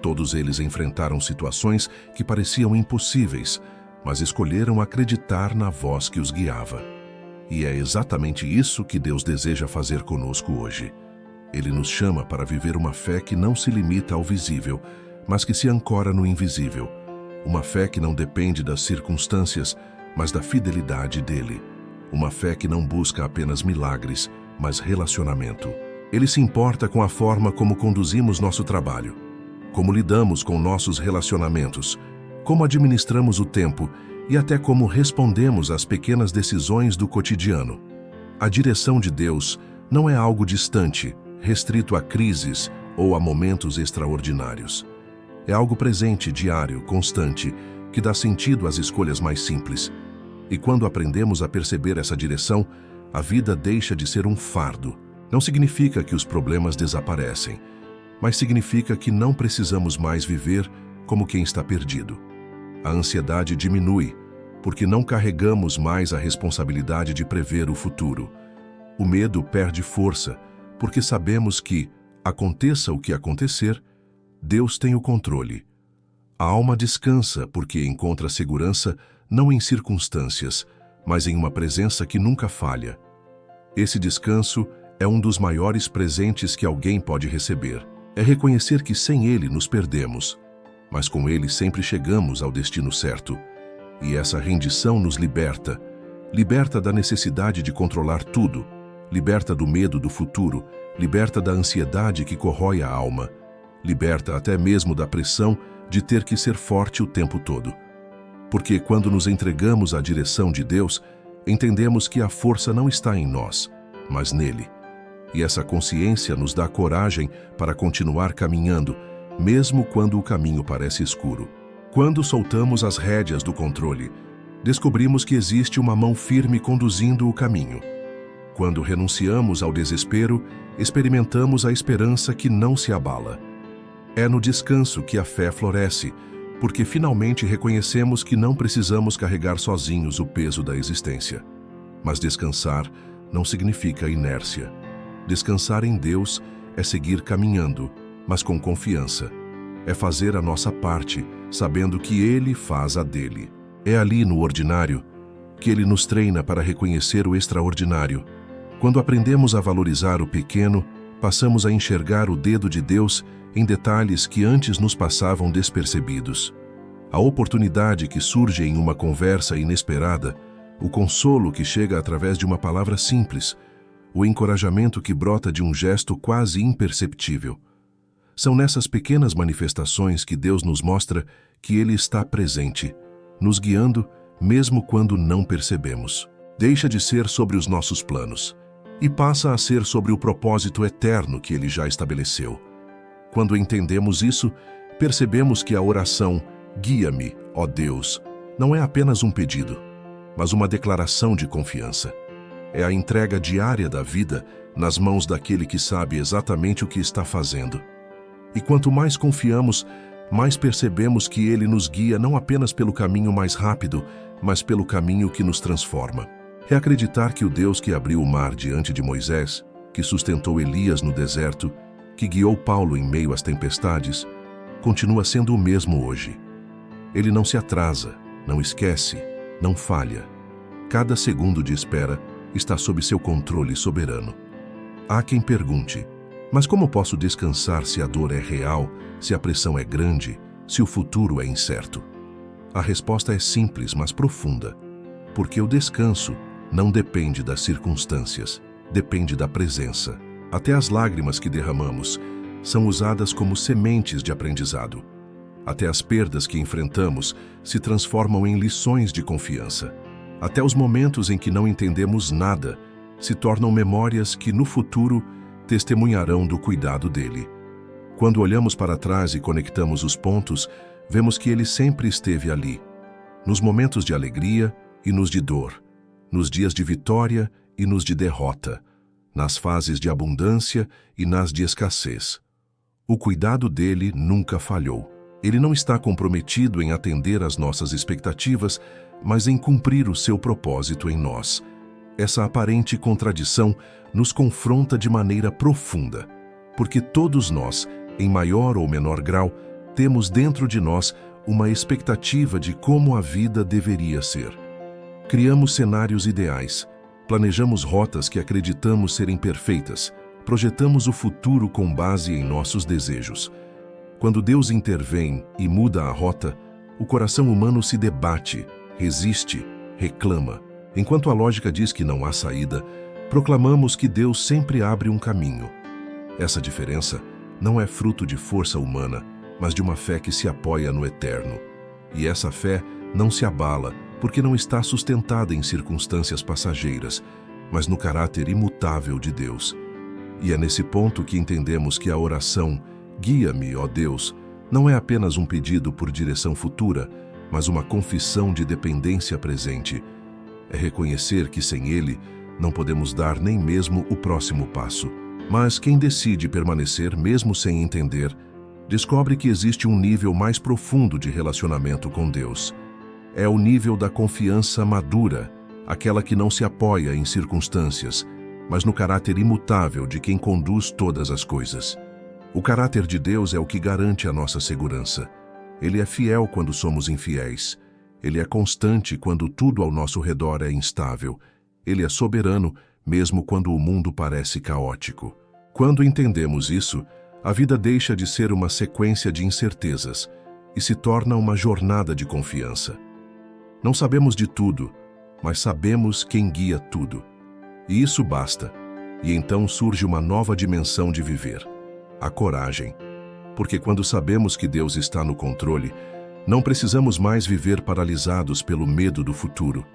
Todos eles enfrentaram situações que pareciam impossíveis, mas escolheram acreditar na voz que os guiava. E é exatamente isso que Deus deseja fazer conosco hoje. Ele nos chama para viver uma fé que não se limita ao visível, mas que se ancora no invisível. Uma fé que não depende das circunstâncias, mas da fidelidade dele. Uma fé que não busca apenas milagres, mas relacionamento. Ele se importa com a forma como conduzimos nosso trabalho, como lidamos com nossos relacionamentos, como administramos o tempo e até como respondemos às pequenas decisões do cotidiano. A direção de Deus não é algo distante, restrito a crises ou a momentos extraordinários. É algo presente, diário, constante, que dá sentido às escolhas mais simples. E quando aprendemos a perceber essa direção, a vida deixa de ser um fardo. Não significa que os problemas desaparecem, mas significa que não precisamos mais viver como quem está perdido. A ansiedade diminui, porque não carregamos mais a responsabilidade de prever o futuro. O medo perde força, porque sabemos que, aconteça o que acontecer, Deus tem o controle. A alma descansa porque encontra segurança não em circunstâncias, mas em uma presença que nunca falha. Esse descanso é um dos maiores presentes que alguém pode receber. É reconhecer que sem ele nos perdemos, mas com ele sempre chegamos ao destino certo. E essa rendição nos liberta. Liberta da necessidade de controlar tudo, liberta do medo do futuro, liberta da ansiedade que corrói a alma, liberta até mesmo da pressão de ter que ser forte o tempo todo. Porque quando nos entregamos à direção de Deus, entendemos que a força não está em nós, mas nele. E essa consciência nos dá coragem para continuar caminhando, mesmo quando o caminho parece escuro. Quando soltamos as rédeas do controle, descobrimos que existe uma mão firme conduzindo o caminho. Quando renunciamos ao desespero, experimentamos a esperança que não se abala. É no descanso que a fé floresce, porque finalmente reconhecemos que não precisamos carregar sozinhos o peso da existência. Mas descansar não significa inércia. Descansar em Deus é seguir caminhando, mas com confiança. É fazer a nossa parte, sabendo que Ele faz a dele. É ali no ordinário que Ele nos treina para reconhecer o extraordinário. Quando aprendemos a valorizar o pequeno, passamos a enxergar o dedo de Deus em detalhes que antes nos passavam despercebidos. A oportunidade que surge em uma conversa inesperada, o consolo que chega através de uma palavra simples, o encorajamento que brota de um gesto quase imperceptível. São nessas pequenas manifestações que Deus nos mostra que Ele está presente, nos guiando mesmo quando não percebemos. Deixa de ser sobre os nossos planos e passa a ser sobre o propósito eterno que Ele já estabeleceu. Quando entendemos isso, percebemos que a oração "Guia-me, ó Deus", não é apenas um pedido, mas uma declaração de confiança. É a entrega diária da vida nas mãos daquele que sabe exatamente o que está fazendo. E quanto mais confiamos, mais percebemos que Ele nos guia não apenas pelo caminho mais rápido, mas pelo caminho que nos transforma. É acreditar que o Deus que abriu o mar diante de Moisés, que sustentou Elias no deserto, que guiou Paulo em meio às tempestades, continua sendo o mesmo hoje. Ele não se atrasa, não esquece, não falha. Cada segundo de espera está sob seu controle soberano. Há quem pergunte: mas como posso descansar se a dor é real, se a pressão é grande, se o futuro é incerto? A resposta é simples, mas profunda. Porque o descanso não depende das circunstâncias, depende da presença. Até as lágrimas que derramamos são usadas como sementes de aprendizado. Até as perdas que enfrentamos se transformam em lições de confiança. Até os momentos em que não entendemos nada se tornam memórias que, no futuro, testemunharão do cuidado dele. Quando olhamos para trás e conectamos os pontos, vemos que ele sempre esteve ali, nos momentos de alegria e nos de dor, nos dias de vitória e nos de derrota, nas fases de abundância e nas de escassez. O cuidado dele nunca falhou. Ele não está comprometido em atender às nossas expectativas, mas em cumprir o seu propósito em nós. Essa aparente contradição nos confronta de maneira profunda, porque todos nós, em maior ou menor grau, temos dentro de nós uma expectativa de como a vida deveria ser. Criamos cenários ideais, planejamos rotas que acreditamos serem perfeitas, projetamos o futuro com base em nossos desejos. Quando Deus intervém e muda a rota, o coração humano se debate, resiste, reclama. Enquanto a lógica diz que não há saída, proclamamos que Deus sempre abre um caminho. Essa diferença não é fruto de força humana, mas de uma fé que se apoia no eterno. E essa fé não se abala, porque não está sustentada em circunstâncias passageiras, mas no caráter imutável de Deus. E é nesse ponto que entendemos que a oração "Guia-me, ó Deus", não é apenas um pedido por direção futura, mas uma confissão de dependência presente. É reconhecer que sem Ele não podemos dar nem mesmo o próximo passo. Mas quem decide permanecer mesmo sem entender, descobre que existe um nível mais profundo de relacionamento com Deus. É o nível da confiança madura, aquela que não se apoia em circunstâncias, mas no caráter imutável de quem conduz todas as coisas. O caráter de Deus é o que garante a nossa segurança. Ele é fiel quando somos infiéis. Ele é constante quando tudo ao nosso redor é instável. Ele é soberano, mesmo quando o mundo parece caótico. Quando entendemos isso, a vida deixa de ser uma sequência de incertezas e se torna uma jornada de confiança. Não sabemos de tudo, mas sabemos quem guia tudo. E isso basta. E então surge uma nova dimensão de viver: a coragem. Porque quando sabemos que Deus está no controle, não precisamos mais viver paralisados pelo medo do futuro.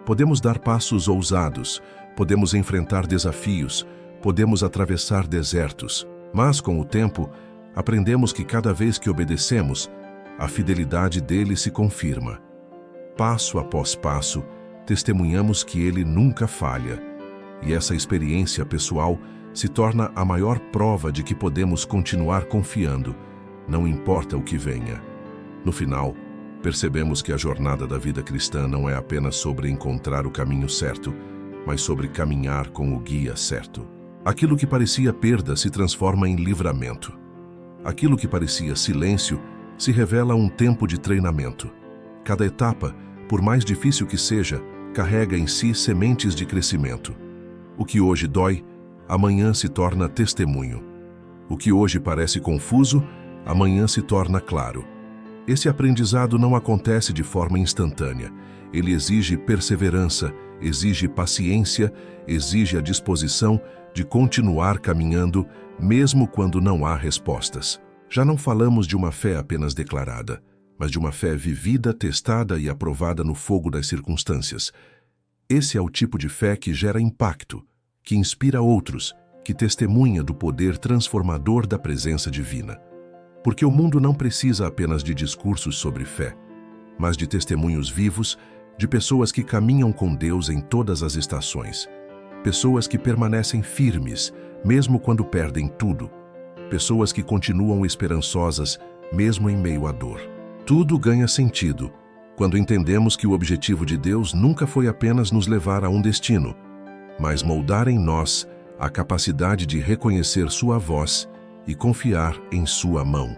Podemos dar passos ousados, podemos enfrentar desafios, podemos atravessar desertos, mas com o tempo, aprendemos que cada vez que obedecemos, a fidelidade dele se confirma. Passo após passo, testemunhamos que ele nunca falha, e essa experiência pessoal se torna a maior prova de que podemos continuar confiando, não importa o que venha. No final, percebemos que a jornada da vida cristã não é apenas sobre encontrar o caminho certo, mas sobre caminhar com o guia certo. Aquilo que parecia perda se transforma em livramento. Aquilo que parecia silêncio se revela um tempo de treinamento. Cada etapa, por mais difícil que seja, carrega em si sementes de crescimento. O que hoje dói, amanhã se torna testemunho. O que hoje parece confuso, amanhã se torna claro. Esse aprendizado não acontece de forma instantânea. Ele exige perseverança, exige paciência, exige a disposição de continuar caminhando, mesmo quando não há respostas. Já não falamos de uma fé apenas declarada, mas de uma fé vivida, testada e aprovada no fogo das circunstâncias. Esse é o tipo de fé que gera impacto, que inspira outros, que testemunha do poder transformador da presença divina. Porque o mundo não precisa apenas de discursos sobre fé, mas de testemunhos vivos, de pessoas que caminham com Deus em todas as estações. Pessoas que permanecem firmes, mesmo quando perdem tudo. Pessoas que continuam esperançosas, mesmo em meio à dor. Tudo ganha sentido quando entendemos que o objetivo de Deus nunca foi apenas nos levar a um destino, mas moldar em nós a capacidade de reconhecer sua voz e confiar em sua mão.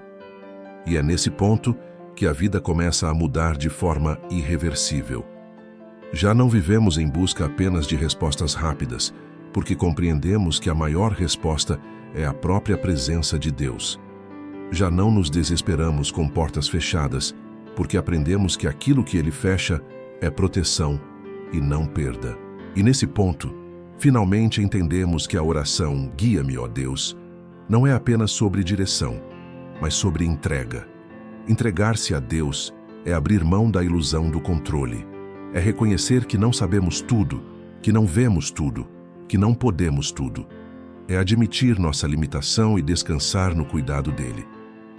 E é nesse ponto que a vida começa a mudar de forma irreversível. Já não vivemos em busca apenas de respostas rápidas, porque compreendemos que a maior resposta é a própria presença de Deus. Já não nos desesperamos com portas fechadas, porque aprendemos que aquilo que Ele fecha é proteção e não perda. E nesse ponto, finalmente entendemos que a oração "Guia-me, ó Deus" não é apenas sobre direção, mas sobre entrega. Entregar-se a Deus é abrir mão da ilusão do controle. É reconhecer que não sabemos tudo, que não vemos tudo, que não podemos tudo. É admitir nossa limitação e descansar no cuidado dele.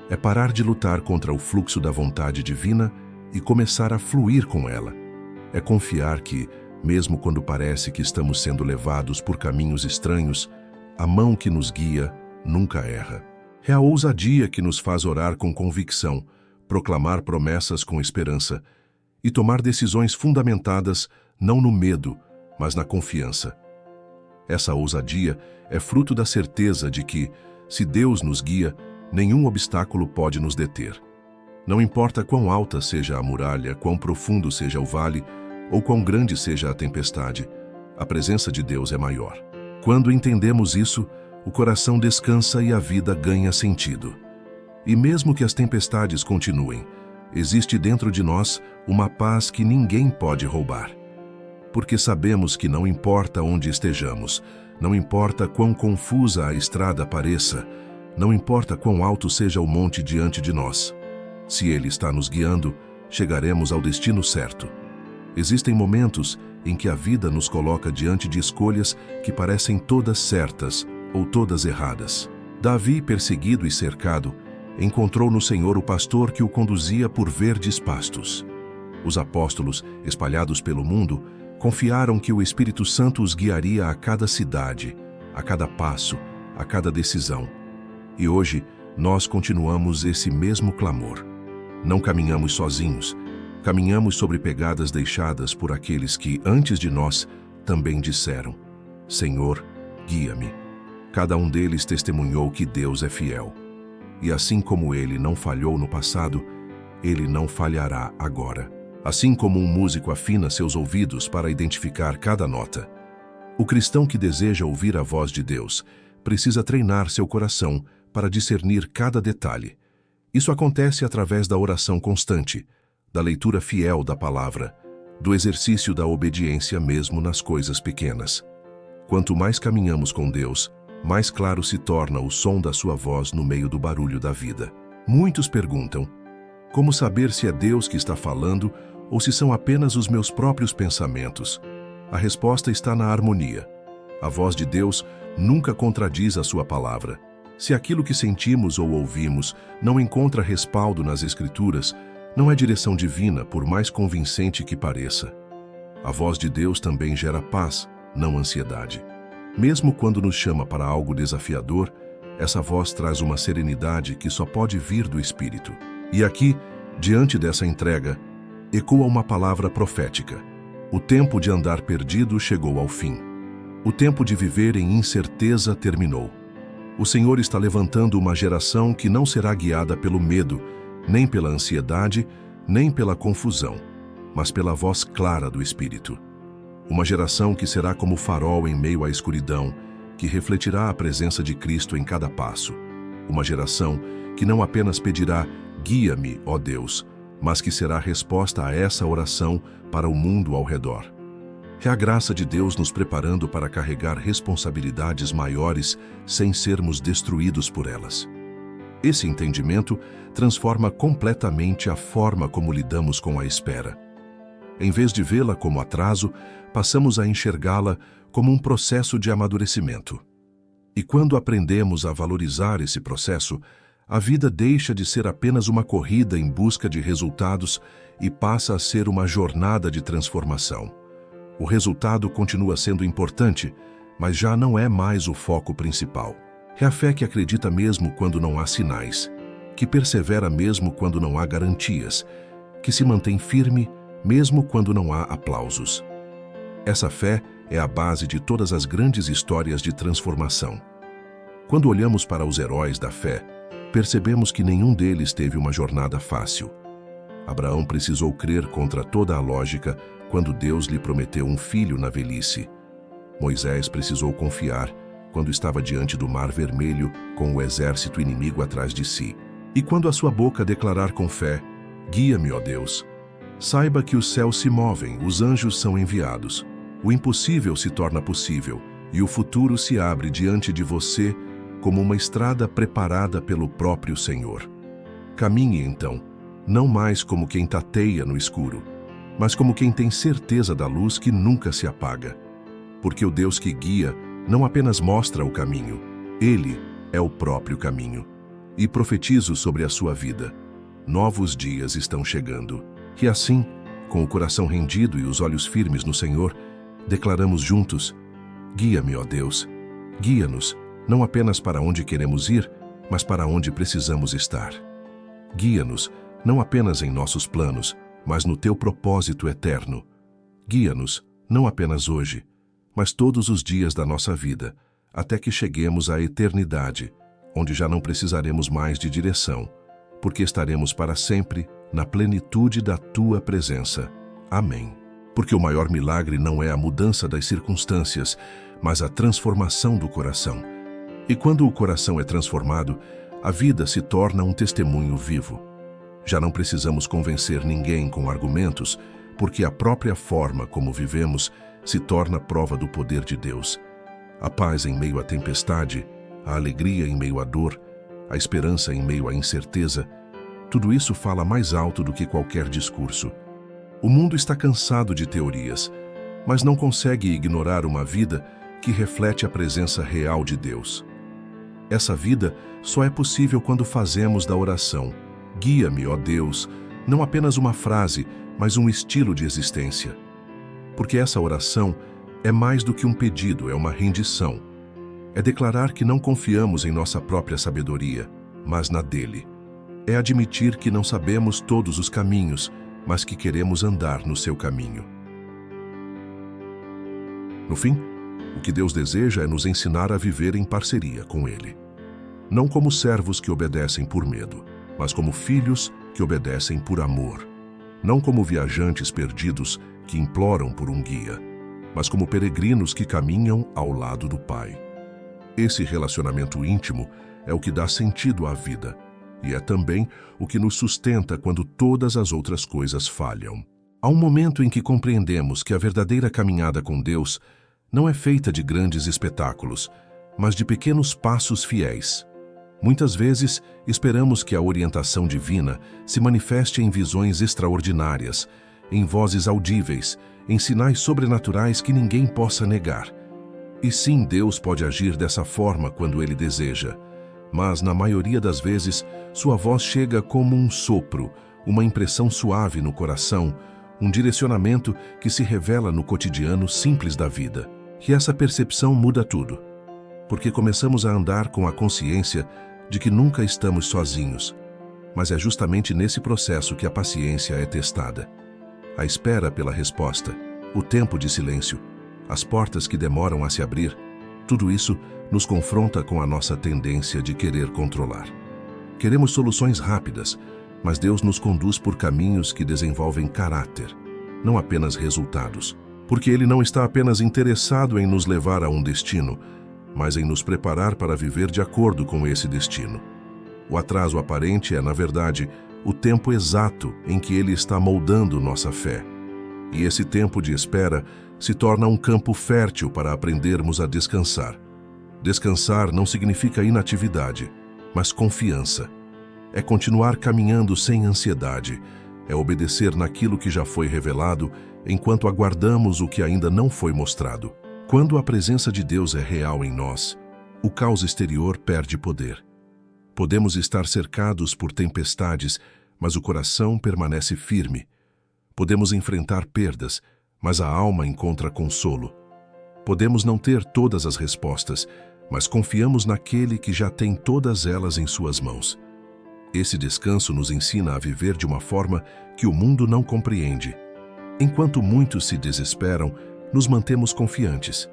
É parar de lutar contra o fluxo da vontade divina e começar a fluir com ela. É confiar que, mesmo quando parece que estamos sendo levados por caminhos estranhos, a mão que nos guia nunca erra. É a ousadia que nos faz orar com convicção, proclamar promessas com esperança e tomar decisões fundamentadas não no medo, mas na confiança. Essa ousadia é fruto da certeza de que, se Deus nos guia, nenhum obstáculo pode nos deter. Não importa quão alta seja a muralha, quão profundo seja o vale, ou quão grande seja a tempestade, a presença de Deus é maior. Quando entendemos isso, o coração descansa e a vida ganha sentido. E mesmo que as tempestades continuem, existe dentro de nós uma paz que ninguém pode roubar. Porque sabemos que não importa onde estejamos, não importa quão confusa a estrada pareça, não importa quão alto seja o monte diante de nós. Se Ele está nos guiando, chegaremos ao destino certo. Existem momentos em que a vida nos coloca diante de escolhas que parecem todas certas ou todas erradas. Davi, perseguido e cercado, encontrou no Senhor o pastor que o conduzia por verdes pastos. Os apóstolos, espalhados pelo mundo, confiaram que o Espírito Santo os guiaria a cada cidade, a cada passo, a cada decisão. E hoje, nós continuamos esse mesmo clamor. Não caminhamos sozinhos, caminhamos sobre pegadas deixadas por aqueles que, antes de nós, também disseram: Senhor, guia-me. Cada um deles testemunhou que Deus é fiel. E assim como Ele não falhou no passado, Ele não falhará agora. Assim como um músico afina seus ouvidos para identificar cada nota, o cristão que deseja ouvir a voz de Deus precisa treinar seu coração para discernir cada detalhe. Isso acontece através da oração constante, da leitura fiel da palavra, do exercício da obediência mesmo nas coisas pequenas. Quanto mais caminhamos com Deus, mais claro se torna o som da sua voz no meio do barulho da vida. Muitos perguntam: como saber se é Deus que está falando ou se são apenas os meus próprios pensamentos? A resposta está na harmonia. A voz de Deus nunca contradiz a sua palavra. Se aquilo que sentimos ou ouvimos não encontra respaldo nas Escrituras, não é direção divina, por mais convincente que pareça. A voz de Deus também gera paz, não ansiedade. Mesmo quando nos chama para algo desafiador, essa voz traz uma serenidade que só pode vir do Espírito. E aqui, diante dessa entrega, ecoa uma palavra profética. O tempo de andar perdido chegou ao fim. O tempo de viver em incerteza terminou. O Senhor está levantando uma geração que não será guiada pelo medo, nem pela ansiedade, nem pela confusão, mas pela voz clara do Espírito. Uma geração que será como farol em meio à escuridão, que refletirá a presença de Cristo em cada passo. Uma geração que não apenas pedirá: guia-me, ó Deus, mas que será resposta a essa oração para o mundo ao redor. É a graça de Deus nos preparando para carregar responsabilidades maiores sem sermos destruídos por elas. Esse entendimento transforma completamente a forma como lidamos com a espera. Em vez de vê-la como atraso, passamos a enxergá-la como um processo de amadurecimento. E quando aprendemos a valorizar esse processo, a vida deixa de ser apenas uma corrida em busca de resultados e passa a ser uma jornada de transformação. O resultado continua sendo importante, mas já não é mais o foco principal. É a fé que acredita mesmo quando não há sinais, que persevera mesmo quando não há garantias, que se mantém firme mesmo quando não há aplausos. Essa fé é a base de todas as grandes histórias de transformação. Quando olhamos para os heróis da fé, percebemos que nenhum deles teve uma jornada fácil. Abraão precisou crer contra toda a lógica quando Deus lhe prometeu um filho na velhice. Moisés precisou confiar quando estava diante do Mar Vermelho com o exército inimigo atrás de si. E quando a sua boca declarar com fé: guia-me, ó Deus, saiba que os céus se movem, os anjos são enviados. O impossível se torna possível e o futuro se abre diante de você como uma estrada preparada pelo próprio Senhor. Caminhe então, não mais como quem tateia no escuro, mas como quem tem certeza da luz que nunca se apaga. Porque o Deus que guia não apenas mostra o caminho, Ele é o próprio caminho. E profetizo sobre a sua vida: novos dias estão chegando. E assim, com o coração rendido e os olhos firmes no Senhor, declaramos juntos: guia-me, ó Deus, guia-nos, não apenas para onde queremos ir, mas para onde precisamos estar. Guia-nos, não apenas em nossos planos, mas no teu propósito eterno. Guia-nos, não apenas hoje, mas todos os dias da nossa vida, até que cheguemos à eternidade, onde já não precisaremos mais de direção, porque estaremos para sempre na plenitude da tua presença. Amém. Porque o maior milagre não é a mudança das circunstâncias, mas a transformação do coração. E quando o coração é transformado, a vida se torna um testemunho vivo. Já não precisamos convencer ninguém com argumentos, porque a própria forma como vivemos se torna prova do poder de Deus. A paz em meio à tempestade, a alegria em meio à dor, a esperança em meio à incerteza, tudo isso fala mais alto do que qualquer discurso. O mundo está cansado de teorias, mas não consegue ignorar uma vida que reflete a presença real de Deus. Essa vida só é possível quando fazemos da oração: guia-me, ó Deus, não apenas uma frase, mas um estilo de existência. Porque essa oração é mais do que um pedido, é uma rendição. É declarar que não confiamos em nossa própria sabedoria, mas na dele. É admitir que não sabemos todos os caminhos, mas que queremos andar no seu caminho. No fim, o que Deus deseja é nos ensinar a viver em parceria com Ele. Não como servos que obedecem por medo, mas como filhos que obedecem por amor. Não como viajantes perdidos que imploram por um guia, mas como peregrinos que caminham ao lado do Pai. Esse relacionamento íntimo é o que dá sentido à vida, e é também o que nos sustenta quando todas as outras coisas falham. Há um momento em que compreendemos que a verdadeira caminhada com Deus não é feita de grandes espetáculos, mas de pequenos passos fiéis. Muitas vezes, esperamos que a orientação divina se manifeste em visões extraordinárias, em vozes audíveis, em sinais sobrenaturais que ninguém possa negar. E sim, Deus pode agir dessa forma quando Ele deseja, mas, na maioria das vezes, sua voz chega como um sopro, uma impressão suave no coração, um direcionamento que se revela no cotidiano simples da vida. E essa percepção muda tudo, porque começamos a andar com a consciência de que nunca estamos sozinhos, mas é justamente nesse processo que a paciência é testada. A espera pela resposta, o tempo de silêncio, as portas que demoram a se abrir, tudo isso nos confronta com a nossa tendência de querer controlar. Queremos soluções rápidas, mas Deus nos conduz por caminhos que desenvolvem caráter, não apenas resultados. Porque Ele não está apenas interessado em nos levar a um destino, mas em nos preparar para viver de acordo com esse destino. O atraso aparente é, na verdade, o tempo exato em que Ele está moldando nossa fé. E esse tempo de espera se torna um campo fértil para aprendermos a descansar. Descansar não significa inatividade, mas confiança. É continuar caminhando sem ansiedade, é obedecer naquilo que já foi revelado, enquanto aguardamos o que ainda não foi mostrado. Quando a presença de Deus é real em nós, o caos exterior perde poder. Podemos estar cercados por tempestades, mas o coração permanece firme. Podemos enfrentar perdas, mas a alma encontra consolo. Podemos não ter todas as respostas, mas confiamos naquele que já tem todas elas em suas mãos. Esse descanso nos ensina a viver de uma forma que o mundo não compreende. Enquanto muitos se desesperam, nos mantemos confiantes.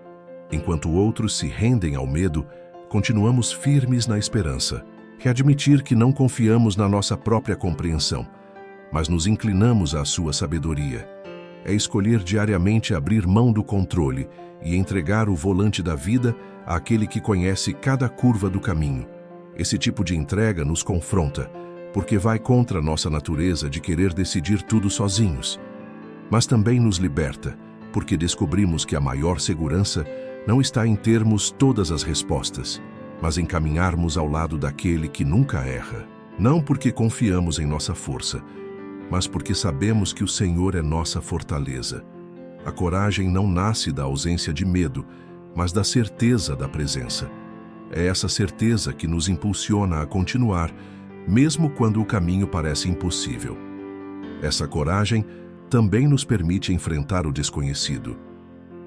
Enquanto outros se rendem ao medo, continuamos firmes na esperança. É admitir que não confiamos na nossa própria compreensão, mas nos inclinamos à sua sabedoria. É escolher diariamente abrir mão do controle e entregar o volante da vida àquele que conhece cada curva do caminho. Esse tipo de entrega nos confronta, porque vai contra nossa natureza de querer decidir tudo sozinhos. Mas também nos liberta, porque descobrimos que a maior segurança não está em termos todas as respostas, mas em caminharmos ao lado daquele que nunca erra. Não porque confiamos em nossa força, mas porque sabemos que o Senhor é nossa fortaleza. A coragem não nasce da ausência de medo, mas da certeza da presença. É essa certeza que nos impulsiona a continuar, mesmo quando o caminho parece impossível. Essa coragem também nos permite enfrentar o desconhecido.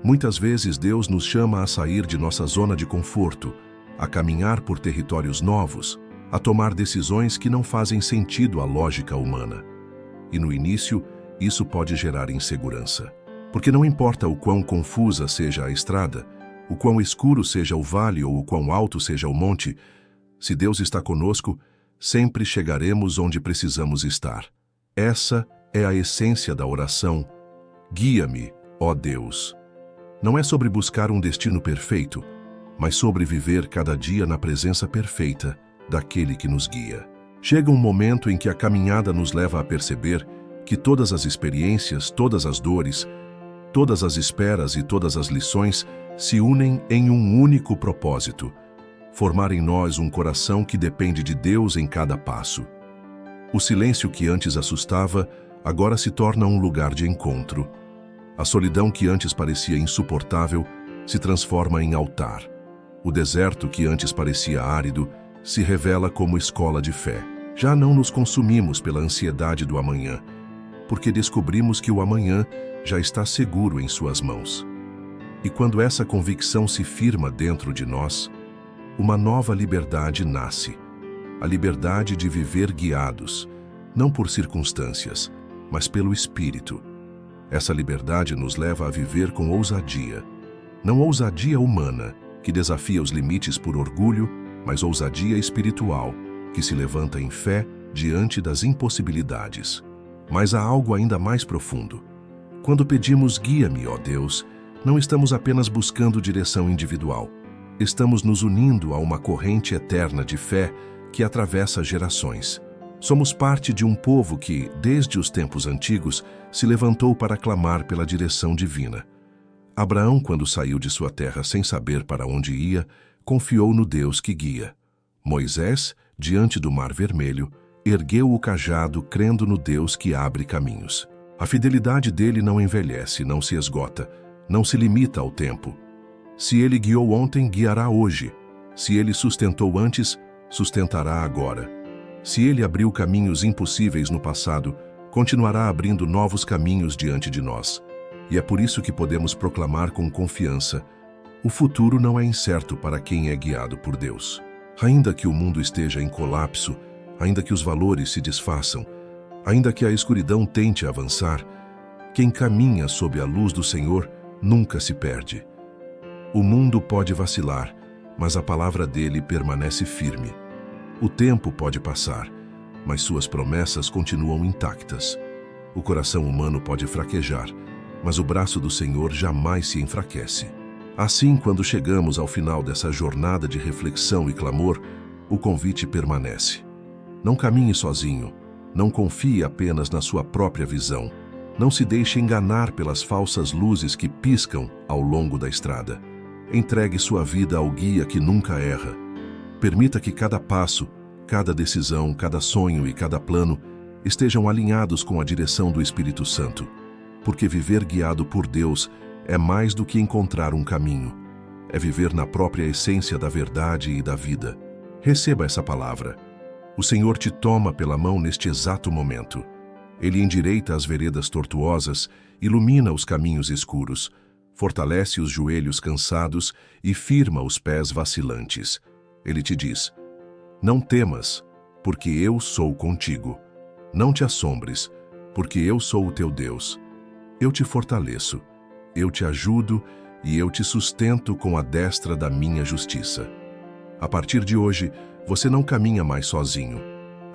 Muitas vezes Deus nos chama a sair de nossa zona de conforto, a caminhar por territórios novos, a tomar decisões que não fazem sentido à lógica humana. E no início, isso pode gerar insegurança. Porque não importa o quão confusa seja a estrada, o quão escuro seja o vale ou o quão alto seja o monte, se Deus está conosco, sempre chegaremos onde precisamos estar. Essa é a essência da oração. Guia-me, ó Deus. Não é sobre buscar um destino perfeito, mas sobre viver cada dia na presença perfeita daquele que nos guia. Chega um momento em que a caminhada nos leva a perceber que todas as experiências, todas as dores, todas as esperas e todas as lições se unem em um único propósito: formar em nós um coração que depende de Deus em cada passo. O silêncio que antes assustava, agora se torna um lugar de encontro. A solidão que antes parecia insuportável se transforma em altar. O deserto que antes parecia árido se revela como escola de fé. Já não nos consumimos pela ansiedade do amanhã, porque descobrimos que o amanhã já está seguro em suas mãos. E quando essa convicção se firma dentro de nós, uma nova liberdade nasce. A liberdade de viver guiados, não por circunstâncias, mas pelo Espírito. Essa liberdade nos leva a viver com ousadia. Não ousadia humana, que desafia os limites por orgulho, mas ousadia espiritual, que se levanta em fé diante das impossibilidades. Mas há algo ainda mais profundo. Quando pedimos guia-me, ó Deus, não estamos apenas buscando direção individual. Estamos nos unindo a uma corrente eterna de fé que atravessa gerações. Somos parte de um povo que, desde os tempos antigos, se levantou para clamar pela direção divina. Abraão, quando saiu de sua terra sem saber para onde ia, confiou no Deus que guia. Moisés, diante do Mar Vermelho, ergueu o cajado crendo no Deus que abre caminhos. A fidelidade dele não envelhece, não se esgota, não se limita ao tempo. Se ele guiou ontem, guiará hoje. Se ele sustentou antes, sustentará agora. Se ele abriu caminhos impossíveis no passado, continuará abrindo novos caminhos diante de nós. E é por isso que podemos proclamar com confiança: o futuro não é incerto para quem é guiado por Deus. Ainda que o mundo esteja em colapso, ainda que os valores se desfaçam, ainda que a escuridão tente avançar, quem caminha sob a luz do Senhor nunca se perde. O mundo pode vacilar, mas a palavra dele permanece firme. O tempo pode passar, mas suas promessas continuam intactas. O coração humano pode fraquejar, mas o braço do Senhor jamais se enfraquece. Assim, quando chegamos ao final dessa jornada de reflexão e clamor, o convite permanece. Não caminhe sozinho, não confie apenas na sua própria visão. Não se deixe enganar pelas falsas luzes que piscam ao longo da estrada. Entregue sua vida ao guia que nunca erra. Permita que cada passo, cada decisão, cada sonho e cada plano estejam alinhados com a direção do Espírito Santo. Porque viver guiado por Deus é mais do que encontrar um caminho. É viver na própria essência da verdade e da vida. Receba essa palavra. O Senhor te toma pela mão neste exato momento. Ele endireita as veredas tortuosas, ilumina os caminhos escuros, fortalece os joelhos cansados e firma os pés vacilantes. Ele te diz: não temas, porque eu sou contigo. Não te assombres, porque eu sou o teu Deus. Eu te fortaleço, eu te ajudo e eu te sustento com a destra da minha justiça. A partir de hoje, você não caminha mais sozinho.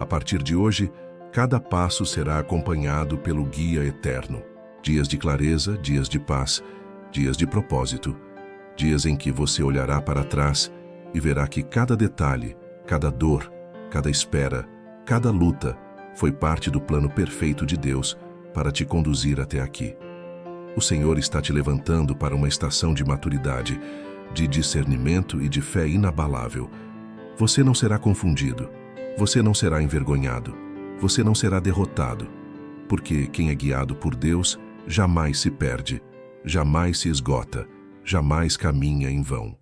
A partir de hoje, cada passo será acompanhado pelo guia eterno. Dias de clareza, dias de paz, dias de propósito, Dias em que você olhará para trás e verá que cada detalhe, cada dor, cada espera, cada luta foi parte do plano perfeito de Deus para te conduzir até aqui. O Senhor está te levantando para uma estação de maturidade, de discernimento e de fé inabalável. Você não será confundido, você não será envergonhado, você não será derrotado, porque quem é guiado por Deus jamais se perde, jamais se esgota, jamais caminha em vão.